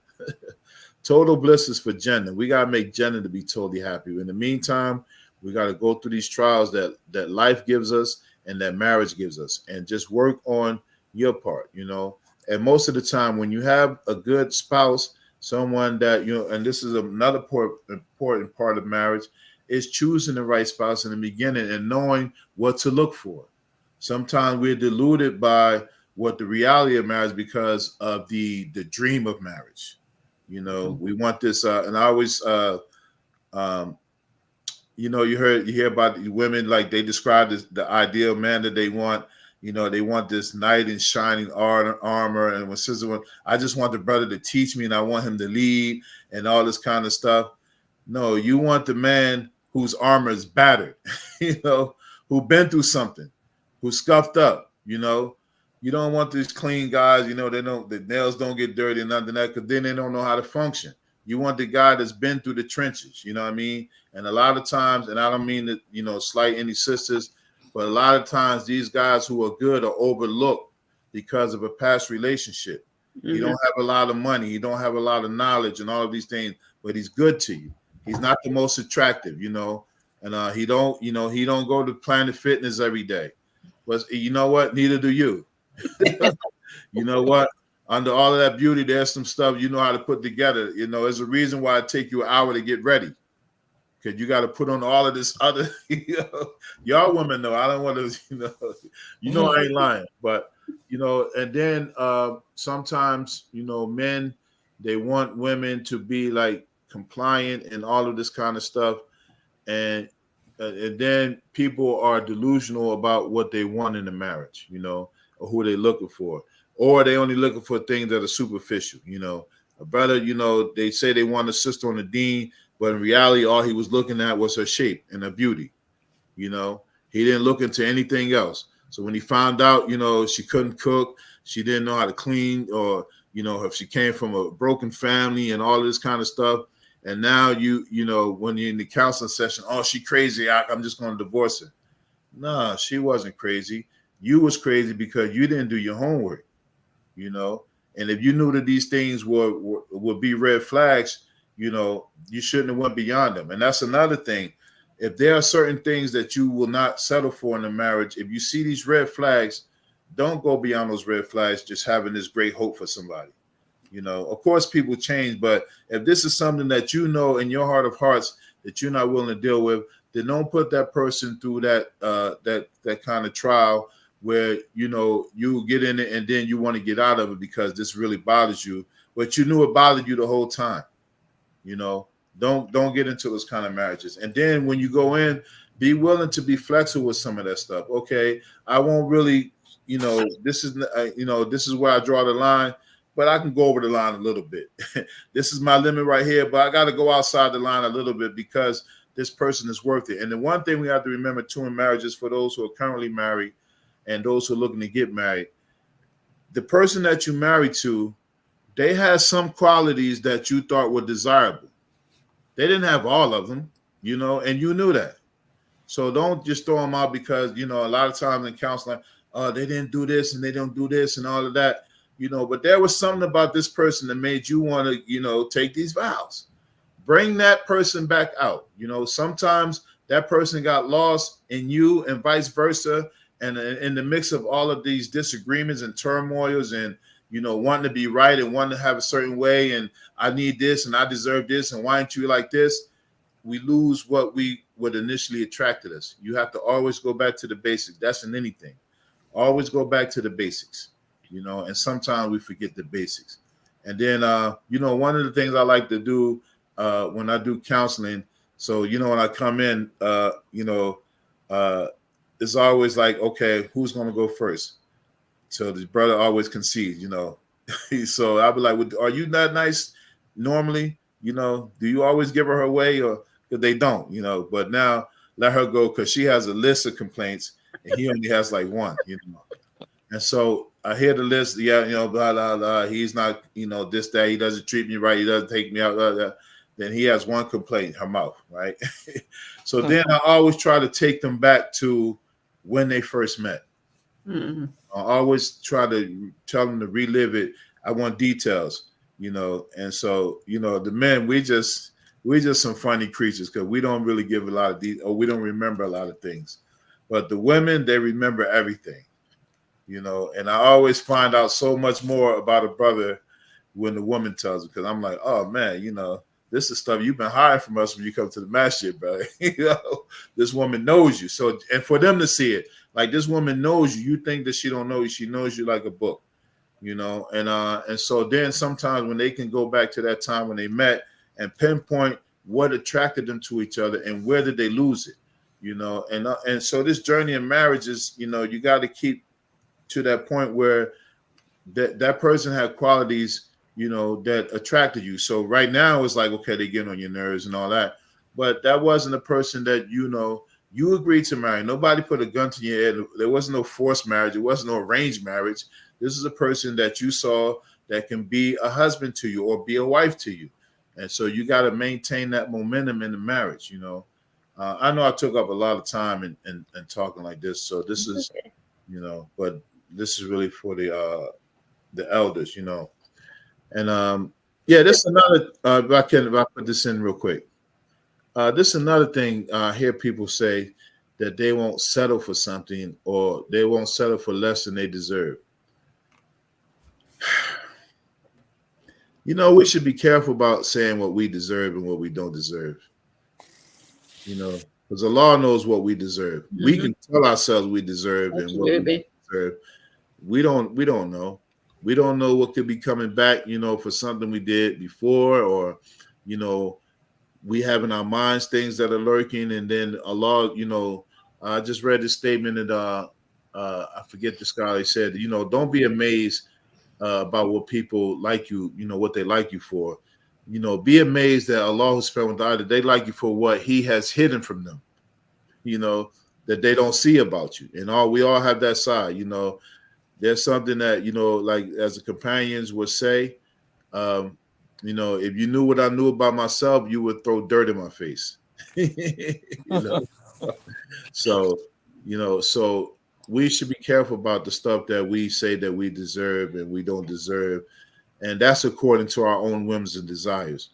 Total bliss is for Jannah. We got to make Jannah to be totally happy. In the meantime, we got to go through these trials that life gives us and that marriage gives us, and just work on your part, And most of the time when you have a good spouse, someone that, you know, and this is another important part of marriage, is choosing the right spouse in the beginning and knowing what to look for. Sometimes we're deluded by what the reality of marriage because of the dream of marriage. You know, we want this, and I always, you know, you hear about the women, like they describe this, the ideal man that they want. You know, they want this knight in shining armor, and when sister went, I just want the brother to teach me, and I want him to lead, and all this kind of stuff. No, you want the man whose armor is battered, you know, who been through something, who's scuffed up. You know, you don't want these clean guys. You know, the nails don't get dirty and nothing that, because then they don't know how to function. You want the guy that's been through the trenches. You know what I mean? And a lot of times, and I don't mean to, you know, slight any sisters, but a lot of times these guys who are good are overlooked because of a past relationship. He don't have a lot of money. He don't have a lot of knowledge and all of these things, but he's good to you. He's not the most attractive, you know, and he don't go to Planet Fitness every day. But you know what? Neither do you. You know what? Under all of that beauty, there's some stuff you know how to put together. You know, there's a reason why it take you an hour to get ready. Because you got to put on all of this other, you know, y'all women know. I don't want to, you know, I ain't lying. But, you know, and then sometimes, you know, men, they want women to be like compliant and all of this kind of stuff. And then people are delusional about what they want in a marriage, you know, or who they're looking for. Or they only looking for things that are superficial, you know. A brother, you know, they say they want a sister on the dean, but in reality, all he was looking at was her shape and her beauty. You know, he didn't look into anything else. So when he found out, you know, she couldn't cook, she didn't know how to clean, or, you know, if she came from a broken family and all this kind of stuff. And now you know, when you're in the counseling session, oh, she crazy, I'm just going to divorce her. Nah, she wasn't crazy. You was crazy because you didn't do your homework, you know. And if you knew that these things would be red flags, you know, you shouldn't have went beyond them. And that's another thing. If there are certain things that you will not settle for in a marriage, if you see these red flags, don't go beyond those red flags just having this great hope for somebody. You know, of course, people change, but if this is something that you know in your heart of hearts that you're not willing to deal with, then don't put that person through that kind of trial where, you know, you get in it and then you want to get out of it because this really bothers you, but you knew it bothered you the whole time. You know, don't get into those kind of marriages. And then when you go in, be willing to be flexible with some of that stuff. Okay, I won't really, you know, this is where I draw the line, but I can go over the line a little bit. This is my limit right here, but I got to go outside the line a little bit because this person is worth it. And the one thing we have to remember too in marriages, for those who are currently married and those who are looking to get married, the person that you married to, they had some qualities that you thought were desirable. They didn't have all of them, you know, and you knew that. So don't just throw them out because, you know, a lot of times in counseling, they didn't do this and they don't do this and all of that, you know, but there was something about this person that made you want to, you know, take these vows. Bring that person back out. You know, sometimes that person got lost in you and vice versa. And in the mix of all of these disagreements and turmoils and, you know, wanting to be right and wanting to have a certain way, and I need this and I deserve this, and why aren't you like this? We lose what initially attracted us. You have to always go back to the basics. That's in anything. Always go back to the basics, you know, and sometimes we forget the basics. And then, you know, one of the things I like to do when I do counseling, so, you know, when I come in, you know, it's always like, okay, who's going to go first? So the brother always concedes, you know. So I'll be like, are you not nice normally? You know, do you always give her way, or because they don't, you know? But now let her go because she has a list of complaints and he only has like one, you know. And so I hear the list, yeah, you know, blah, blah, blah. He's not, you know, this, that. He doesn't treat me right. He doesn't take me out. Blah, blah. Then he has one complaint, her mouth, right? So then I always try to take them back to when they first met. Mm-hmm. I always try to tell them to relive it. I want details, you know. And so, you know, the men, we just some funny creatures because we don't really give a lot of detail, or we don't remember a lot of things. But the women, they remember everything, you know. And I always find out so much more about a brother when the woman tells it, because I'm like, oh man, this is stuff you've been hiding from us when you come to the masjid, bro. This woman knows you. So, and for them to see it, like this woman knows you. You think that she don't know you. She knows you like a book, and so then sometimes when they can go back to that time when they met and pinpoint what attracted them to each other and where did they lose it, and so this journey in marriage is, you got to keep to that point where that person had qualities, that attracted you. So right now it's like, okay, they get on your nerves and all that, but that wasn't a person that you agreed to marry. Nobody put a gun to your head. There wasn't no forced marriage. It wasn't no arranged marriage. This is a person that you saw that can be a husband to you or be a wife to you, and so you got to maintain that momentum in the marriage. I know I took up a lot of time in talking like this, so this is, but this is really for the elders, and this is another. If I put this in real quick, this is another thing. I hear people say that they won't settle for something or they won't settle for less than they deserve. We should be careful about saying what we deserve and what we don't deserve. Because the law knows what we deserve. Mm-hmm. We can tell ourselves we deserve and what we deserve. We don't know. We don't know what could be coming back, for something we did before, or, we have in our minds things that are lurking. And then Allah, I just read this statement that I forget the scholar said, don't be amazed about what people like you, what they like you for. Be amazed that Allah subhanahu wa ta'ala, they like you for what he has hidden from them, that they don't see about you. And we all have that side, There's something that, like as the companions would say, if you knew what I knew about myself, you would throw dirt in my face. So we should be careful about the stuff that we say that we deserve and we don't deserve. And that's according to our own whims and desires.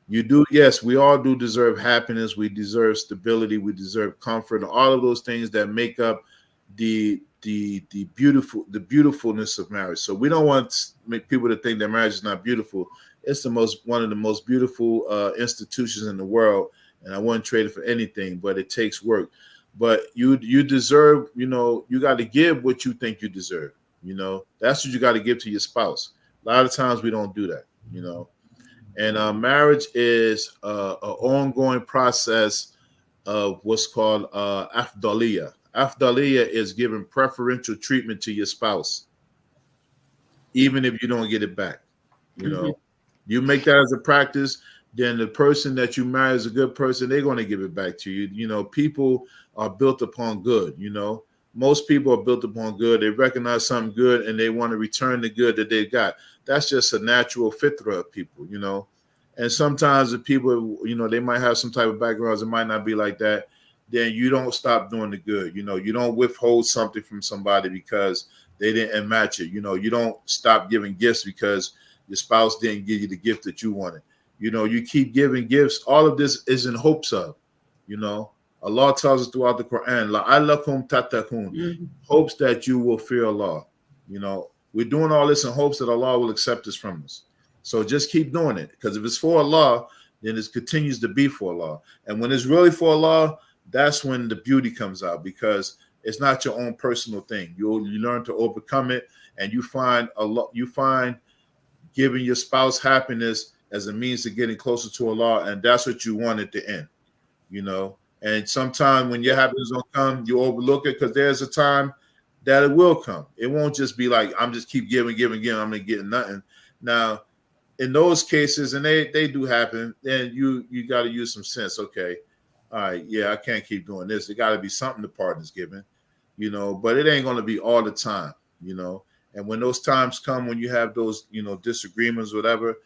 Yes, we all do deserve happiness. We deserve stability. We deserve comfort. All of those things that make up the beautifulness of marriage. So we don't want to make people to think that marriage is not beautiful. It's one of the most beautiful institutions in the world, and I wouldn't trade it for anything. But it takes work. But you deserve, you got to give what you think you deserve. That's what you got to give to your spouse. A lot of times we don't do that. And marriage is an ongoing process of what's called afdaliyah. Afdaliyah is giving preferential treatment to your spouse, even if you don't get it back. You make that as a practice, then the person that you marry is a good person, they're going to give it back to you. People are built upon good. Most people are built upon good. They recognize something good and they want to return the good that they got. That's just a natural fitra of people, And sometimes the people, they might have some type of backgrounds. It might not be like that. Then you don't stop doing the good. You don't withhold something from somebody because they didn't match it. You don't stop giving gifts because your spouse didn't give you the gift that you wanted. You keep giving gifts. All of this is in hopes of, Allah tells us throughout the Quran, la'allakum tattaqun, hopes that you will fear Allah. We're doing all this in hopes that Allah will accept this from us. So just keep doing it, because if it's for Allah, then it continues to be for Allah. And when it's really for Allah, that's when the beauty comes out, because it's not your own personal thing. You learn to overcome it, and you find giving your spouse happiness as a means to getting closer to Allah, and that's what you want at the end. And sometimes when your happiness don't come, you overlook it, because there's a time that it will come. It won't just be like, I'm just keep giving, I'm not getting nothing. Now, in those cases, and they do happen, then you got to use some sense. Okay, all right, yeah, I can't keep doing this. It got to be something the partner's giving, but it ain't going to be all the time, And when those times come, when you have those, disagreements, whatever,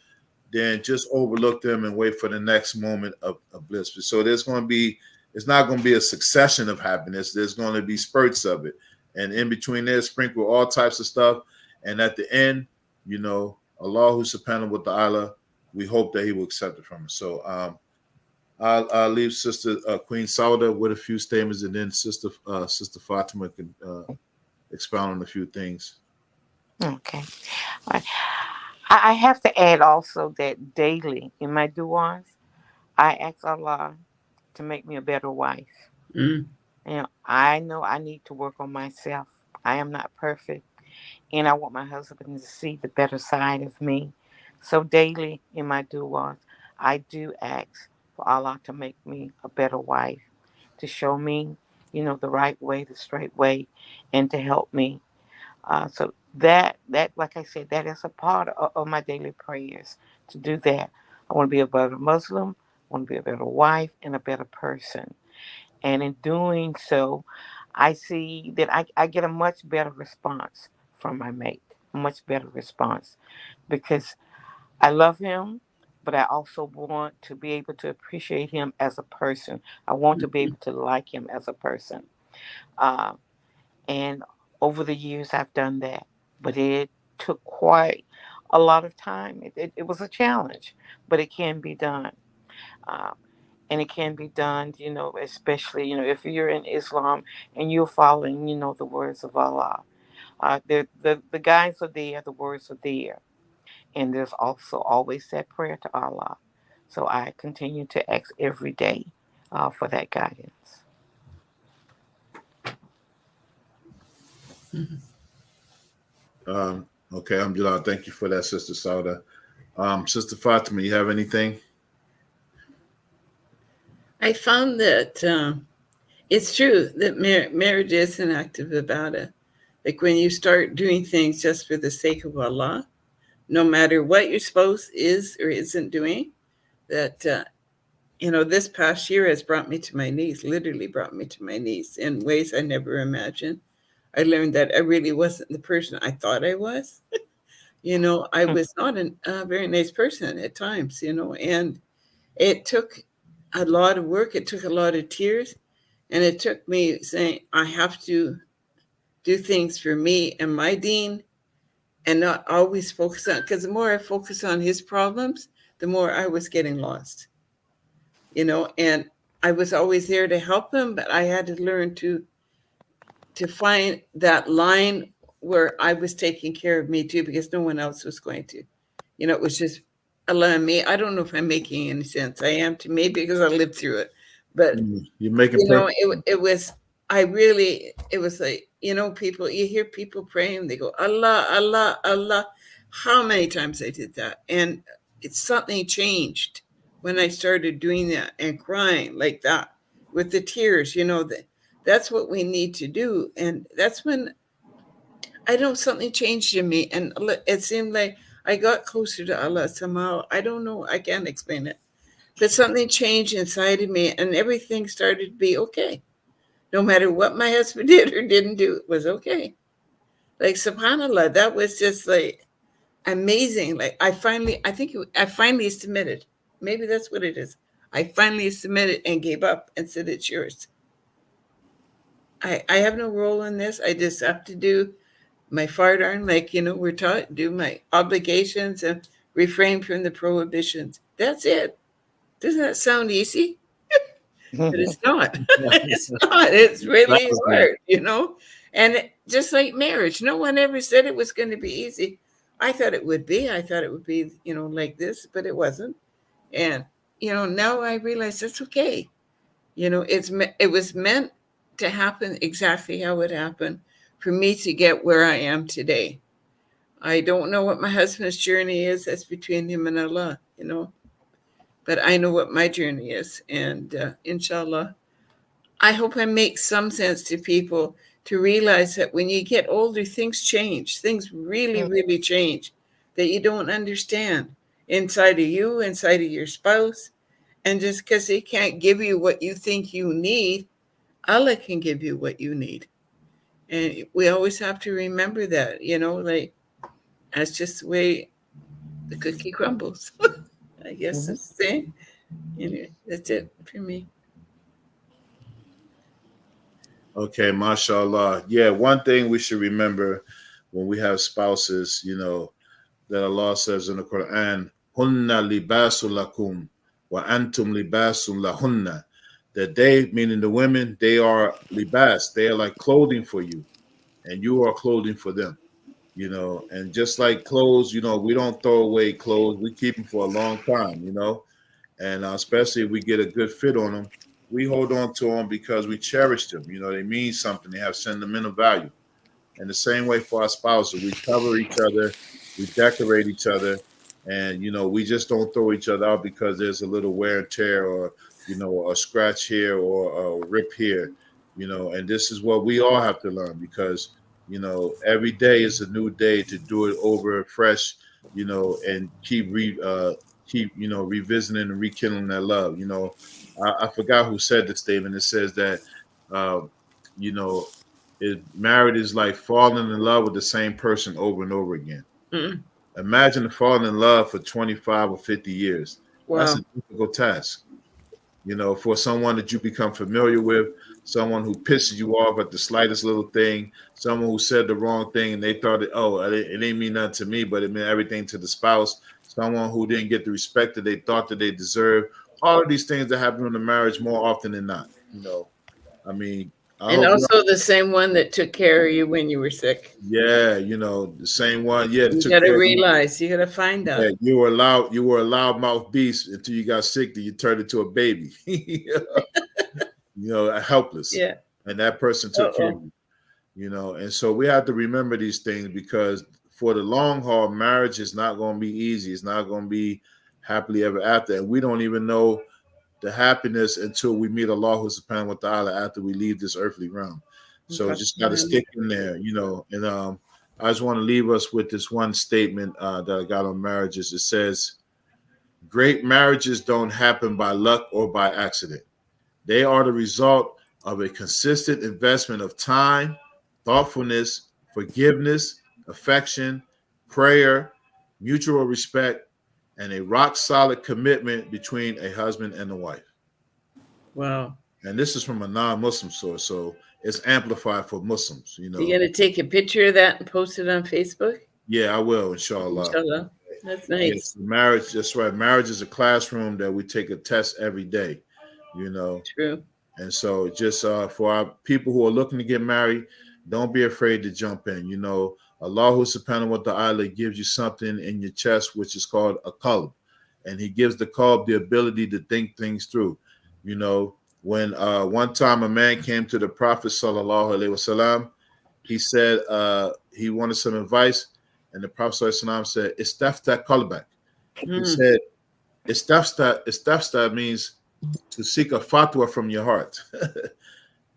then just overlook them and wait for the next moment of bliss. So it's not going to be a succession of happiness. There's going to be spurts of it. And in between there, sprinkle all types of stuff. And at the end, Allah subhanahu wa ta'ala, we hope that he will accept it from us. So I'll leave Sister Queen Sauda with a few statements, and then Sister Fatima can expound on a few things.
Okay. All right. I have to add also that daily in my du'as, I ask Allah to make me a better wife.
Mm.
I know I need to work on myself. I am not perfect, and I want my husband to see the better side of me. So daily in my du'as, I do ask for Allah to make me a better wife, to show me, the right way, the straight way, and to help me. So that like I said, that is a part of my daily prayers to do that. I want to be a better Muslim. I want to be a better wife and a better person. And in doing so, I see that I get a much better response from my mate, a much better response because I love him, but I also want to be able to appreciate him as a person. I want to be able to like him as a person. Uh, and over the years, I've done that, but it took quite a lot of time. It was a challenge, but it can be done. Uh, and it can be done, especially, if you're in Islam and you're following, the words of Allah. The guides are there, the words are there. And there's also always that prayer to Allah. So I continue to ask every day for that guidance.
Okay, Alhamdulillah. Thank you for that, Sister Sauda. Sister Fatima, you have anything?
I found that it's true that marriage is an act of ibadah. Like when you start doing things just for the sake of Allah, no matter what your spouse is or isn't doing, that, this past year has brought me to my knees, literally brought me to my knees in ways I never imagined. I learned that I really wasn't the person I thought I was. I was not a very nice person at times, and it took a lot of work. It took a lot of tears. And it took me saying, I have to do things for me and my deen and not always focus on, because the more I focus on his problems, the more I was getting lost, and I was always there to help him, but I had to learn to find that line where I was taking care of me too, because no one else was going to. It was just Allah and me. I don't know if I'm making any sense. I am to me because I lived through it. But
You're making perfect.
it was, I really, it was like, people, you hear people praying, they go, Allah, Allah, Allah. How many times I did that. And it's something changed when I started doing that and crying like that with the tears, that's what we need to do. And that's when I know something changed in me. And it seemed like I got closer to Allah somehow. I don't know. I can't explain it. But something changed inside of me and everything started to be okay. No matter what my husband did or didn't do, it was okay. Like, subhanAllah, that was just like amazing. Like, I finally submitted. Maybe that's what it is. I finally submitted and gave up and said, it's yours. I have no role in this. I just have to do my fardarn, like, we're taught, do my obligations and refrain from the prohibitions. That's it. Doesn't that sound easy? But it's not. It's not. It's really hard, And just like marriage, no one ever said it was going to be easy. I thought it would be. I thought it would be, like this, but it wasn't. And now I realize that's okay. It was meant to happen exactly how it happened for me to get where I am today. I don't know what my husband's journey is. That's between him and Allah, But I know what my journey is. And inshallah, I hope I make some sense to people to realize that when you get older, things change. Things really, really change that you don't understand inside of you, inside of your spouse. And just because they can't give you what you think you need, Allah can give you what you need. And we always have to remember that, like that's just the way the cookie crumbles. I guess it's the same. Anyway, that's it for me.
Okay, mashallah. Yeah, one thing we should remember when we have spouses, that Allah says in the Quran, Hunna libasul lakum wa antum libasun lahunna. That they, meaning the women, they are libas. They are like clothing for you, and you are clothing for them. you know, and just like clothes, you know, we don't throw away clothes. We keep them for a long time, you know, and especially if we get a good fit on them, we hold on to them because we cherish them. You know, they mean something. They have sentimental value. And the same way for our spouses, we cover each other, we decorate each other, and you know, we just don't throw each other out because there's a little wear and tear, or you know, a scratch here or a rip here, you know. And this is what we all have to learn, because you know, every day is a new day to do it over fresh, you know, and keep you know, revisiting and rekindling that love. You know, I forgot who said the statement. It says that you know, married is like falling in love with the same person over and over again.
Mm.
Imagine falling in love for 25 or 50 years.
Wow.
That's a difficult task. You know, for someone that you become familiar with, someone who pisses you off at the slightest little thing, someone who said the wrong thing and they thought it didn't mean nothing to me, but it meant everything to the spouse, someone who didn't get the respect that they thought that they deserved. All of these things that happen in the marriage more often than not. You know, I mean,
and also the same one that took care of you when you were sick.
Yeah, you know, the same one. Yeah,
you got to realize, you got to find out.
Yeah, you were a loudmouth beast until you got sick, then you turned into a baby. You know, helpless.
Yeah.
And that person took care of you. You know, and so we have to remember these things, because for the long haul, marriage is not going to be easy. It's not going to be happily ever after. And we don't even know the happiness until we meet Allah subhanahu wa ta'ala after we leave this earthly realm. So just got to stick in there, you know. And I just want to leave us with this one statement that I got on marriages. It says, great marriages don't happen by luck or by accident. They are the result of a consistent investment of time, thoughtfulness, forgiveness, affection, prayer, mutual respect, and a rock-solid commitment between a husband and a wife.
Wow.
And this is from a non-Muslim source, so it's amplified for Muslims, you know.
You going to take a picture of that and post it on Facebook?
Yeah, I will, inshallah.
Inshallah. That's nice.
Yes, marriage, that's right. Marriage is a classroom that we take a test every day, you know.
True.
And so just for our people who are looking to get married, don't be afraid to jump in. You know, Allah subhanahu wa ta'ala gives you something in your chest, which is called a qalb. And he gives the qalb the ability to think things through. You know, when one time a man came to the Prophet sallallahu alaihi wasallam, he said he wanted some advice. And the Prophet sallallahu alaihi wasallam said, istafta qalbak. He said, istafta means to seek a fatwa from your heart.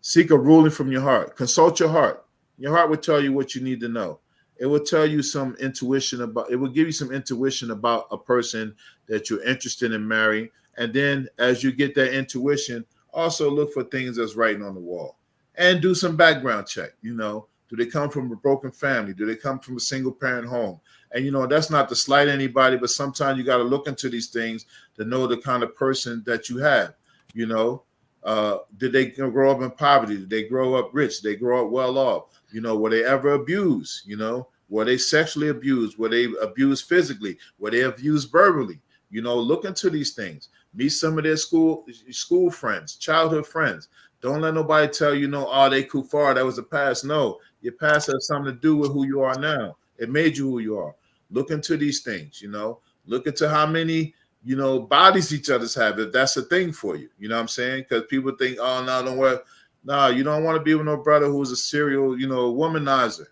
Seek a ruling from your heart. Consult your heart. Your heart will tell you what you need to know. It will tell you some intuition about, it will give you some intuition about a person that you're interested in marrying. And then as you get that intuition, also look for things that's writing on the wall and do some background check. You know, do they come from a broken family? Do they come from a single parent home? And, you know, that's not to slight anybody, but sometimes you got to look into these things to know the kind of person that you have. You know, did they grow up in poverty? Did they grow up rich? Did they grow up well off? You know, were they ever abused? You know, were they sexually abused? Were they abused physically? Were they abused verbally? You know, look into these things. Meet some of their school friends, childhood friends. Don't let nobody tell you, no, oh, they kuffar, that was the past. No, your past has something to do with who you are now. It made you who you are. Look into these things, you know. Look into how many, you know, bodies each other's have, if that's a thing for you. You know what I'm saying? Because people think, oh, no, don't worry. No, you don't want to be with no brother who's a serial, you know, womanizer.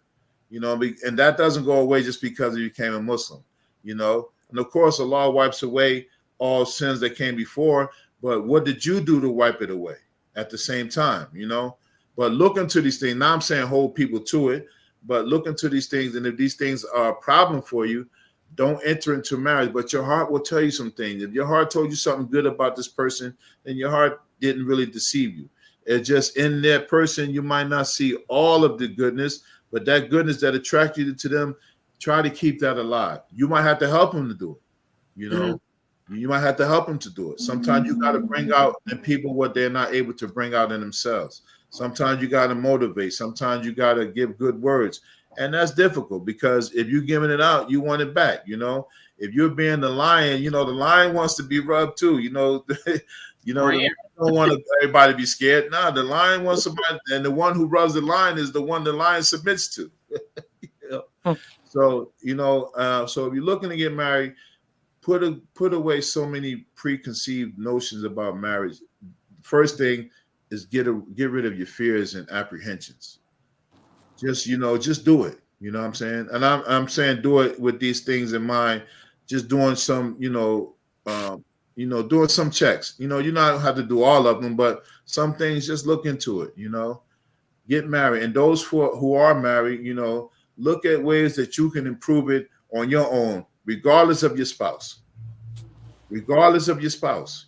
You know, and that doesn't go away just because you became a Muslim, you know. And of course, Allah wipes away all sins that came before. But what did you do to wipe it away at the same time, you know? But look into these things. Now I'm saying hold people to it, but look into these things. And if these things are a problem for you, don't enter into marriage. But your heart will tell you some things. If your heart told you something good about this person, then your heart didn't really deceive you. It's just in that person, you might not see all of the goodness, but that goodness that attracted you to them, try to keep that alive. You might have to help them to do it. You know, you might have to help them to do it. Sometimes you got to bring out in people what they're not able to bring out in themselves. Sometimes you got to motivate. Sometimes you got to give good words. And that's difficult because if you're giving it out, you want it back. You know, if you're being the lion, you know, the lion wants to be rubbed too. You know, you know, you don't want everybody to be scared. No, the lion wants somebody, and the one who rubs the lion is the one the lion submits to. You know? So so if you're looking to get married, put away so many preconceived notions about marriage. First thing is get rid of your fears and apprehensions. Just just do it. You know what I'm saying? And I'm saying do it with these things in mind. Just doing some, doing some checks. You don't have to do all of them, but some things just look into it. Get married, and those who are married, look at ways that you can improve it on your own, regardless of your spouse. Regardless of your spouse,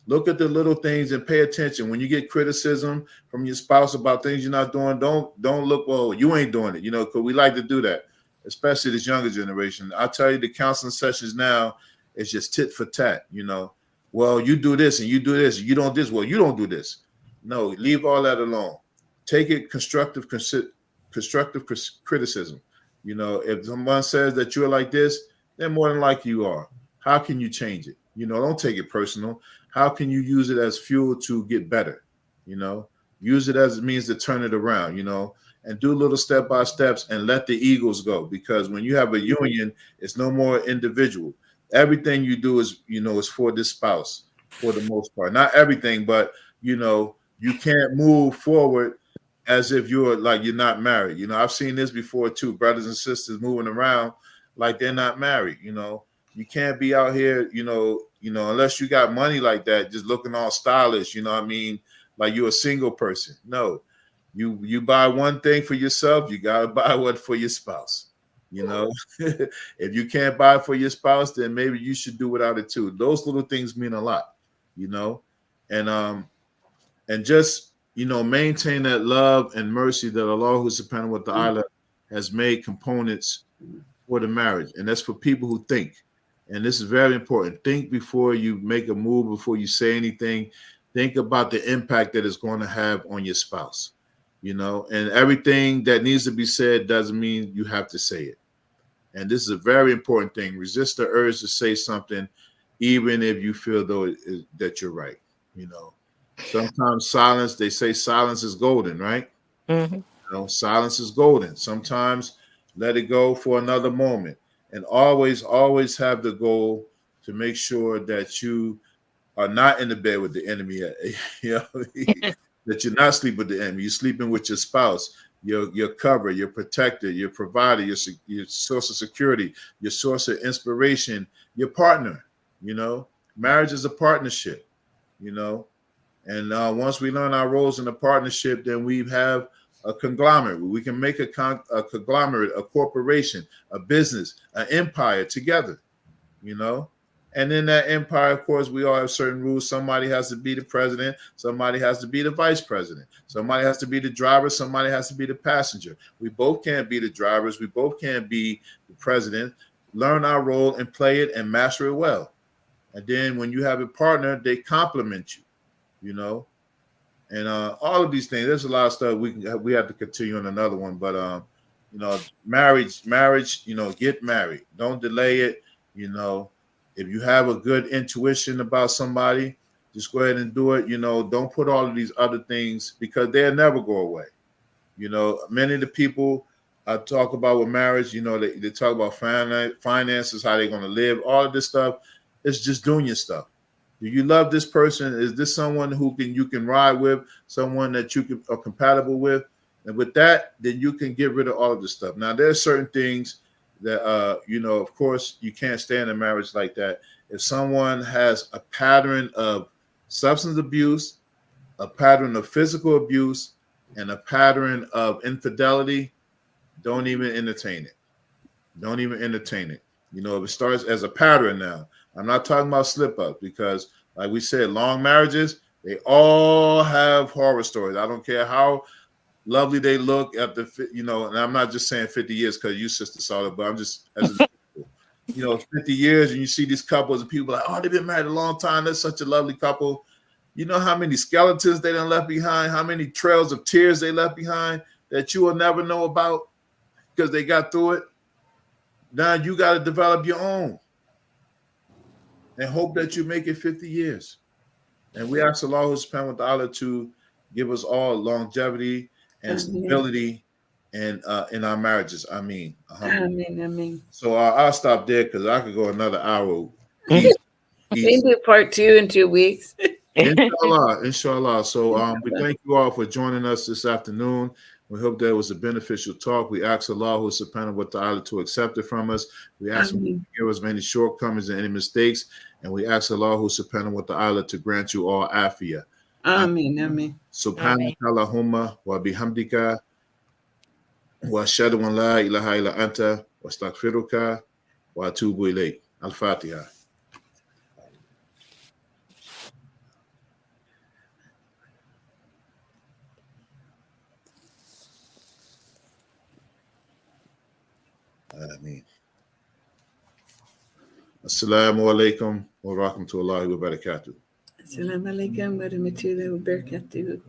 look at the little things and pay attention. When you get criticism from your spouse about things you're not doing, don't look, well, you ain't doing it, because we like to do that, especially this younger generation. I tell you, the counseling sessions now is just tit for tat. Well, you do this and you do this, you don't this, well, you don't do this. No, leave all that alone. Take it constructive criticism. If someone says that you're like this, then more than likely you are. How can you change it? Don't take it personal. How can you use it as fuel to get better? Use it as a means to turn it around, and do little step by steps and let the egos go. Because when you have a union, it's no more individual. Everything you do is for this spouse for the most part. Not everything, but you can't move forward as if you're not married. I've seen this before too. Brothers and sisters moving around like they're not married. You can't be out here, unless you got money like that, just looking all stylish, like you're a single person. No, you buy one thing for yourself, you got to buy one for your spouse. If you can't buy it for your spouse, then maybe you should do without it too. Those little things mean a lot, and just, maintain that love and mercy that Allah subhanahu wa ta'ala has made components for the marriage. And that's for people who think. And this is very important. Think before you make a move, before you say anything. Think about the impact that it's going to have on your spouse, and everything that needs to be said doesn't mean you have to say it. And this is a very important thing. Resist the urge to say something, even if you feel that you're right. Sometimes they say silence is golden, right?
Mm-hmm.
Silence is golden. Sometimes let it go for another moment. And always have the goal to make sure that you are not in the bed with the enemy. That you're not sleeping with the enemy. You're sleeping with your spouse, your cover, your protector, your provider, your source of security, your source of inspiration, your partner. Marriage is a partnership. And once we learn our roles in a partnership, then we have a conglomerate. We can make a conglomerate, a corporation, a business, an empire together, And in that empire, of course, we all have certain rules. Somebody has to be the president. Somebody has to be the vice president. Somebody has to be the driver. Somebody has to be the passenger. We both can't be the drivers. We both can't be the president. Learn our role and play it and master it well. And then when you have a partner, they complement you, And all of these things, there's a lot of stuff we have to continue on another one. But marriage, get married. Don't delay it. If you have a good intuition about somebody, just go ahead and do it. Don't put all of these other things, because they'll never go away. Many of the people I talk about with marriage, they talk about finances, how they're going to live, all of this stuff. It's just doing your stuff. Do you love this person? Is this someone who you can ride with, someone that you are compatible with? And with that, then you can get rid of all of this stuff. Now, there are certain things that, of course, you can't stay in a marriage like that. If someone has a pattern of substance abuse, a pattern of physical abuse, and a pattern of infidelity, don't even entertain it. Don't even entertain it. If it starts as a pattern now, I'm not talking about slip-ups, because, like we said, long marriages, they all have horror stories. I don't care how lovely they look after, and I'm not just saying 50 years because you sister saw it, but I'm just, as a, 50 years, and you see these couples and people are like, oh, they've been married a long time. That's such a lovely couple. You know how many skeletons they done left behind, how many trails of tears they left behind that you will never know about because they got through it. Now you got to develop your own and hope that you make it 50 years. And we ask Allah subhanahu wa ta'ala to give us all longevity and stability and in our marriages. I mean,
Amen.
so I'll stop there because I could go another hour. Each,
We can do part 2 in 2 weeks.
inshallah. So we thank you all for joining us this afternoon. We hope that was a beneficial talk. We ask Allah subhanahu wa ta'ala to accept it from us. We ask him to give us any shortcomings and any mistakes. And we ask Allah subhanahu wa ta'ala to grant you all afiyah.
Amen.
Subhanaka Allahumma wa bihamdika wa ashhadu an la ilaha illa anta wa astaghfiruka wa atubu ilayk. Al-Fatiha. Ameen. Assalamu alaikum wa rahmatullahi wa barakatuh.
Assalamu alaikum wa rahmatullahi wa barakatuh.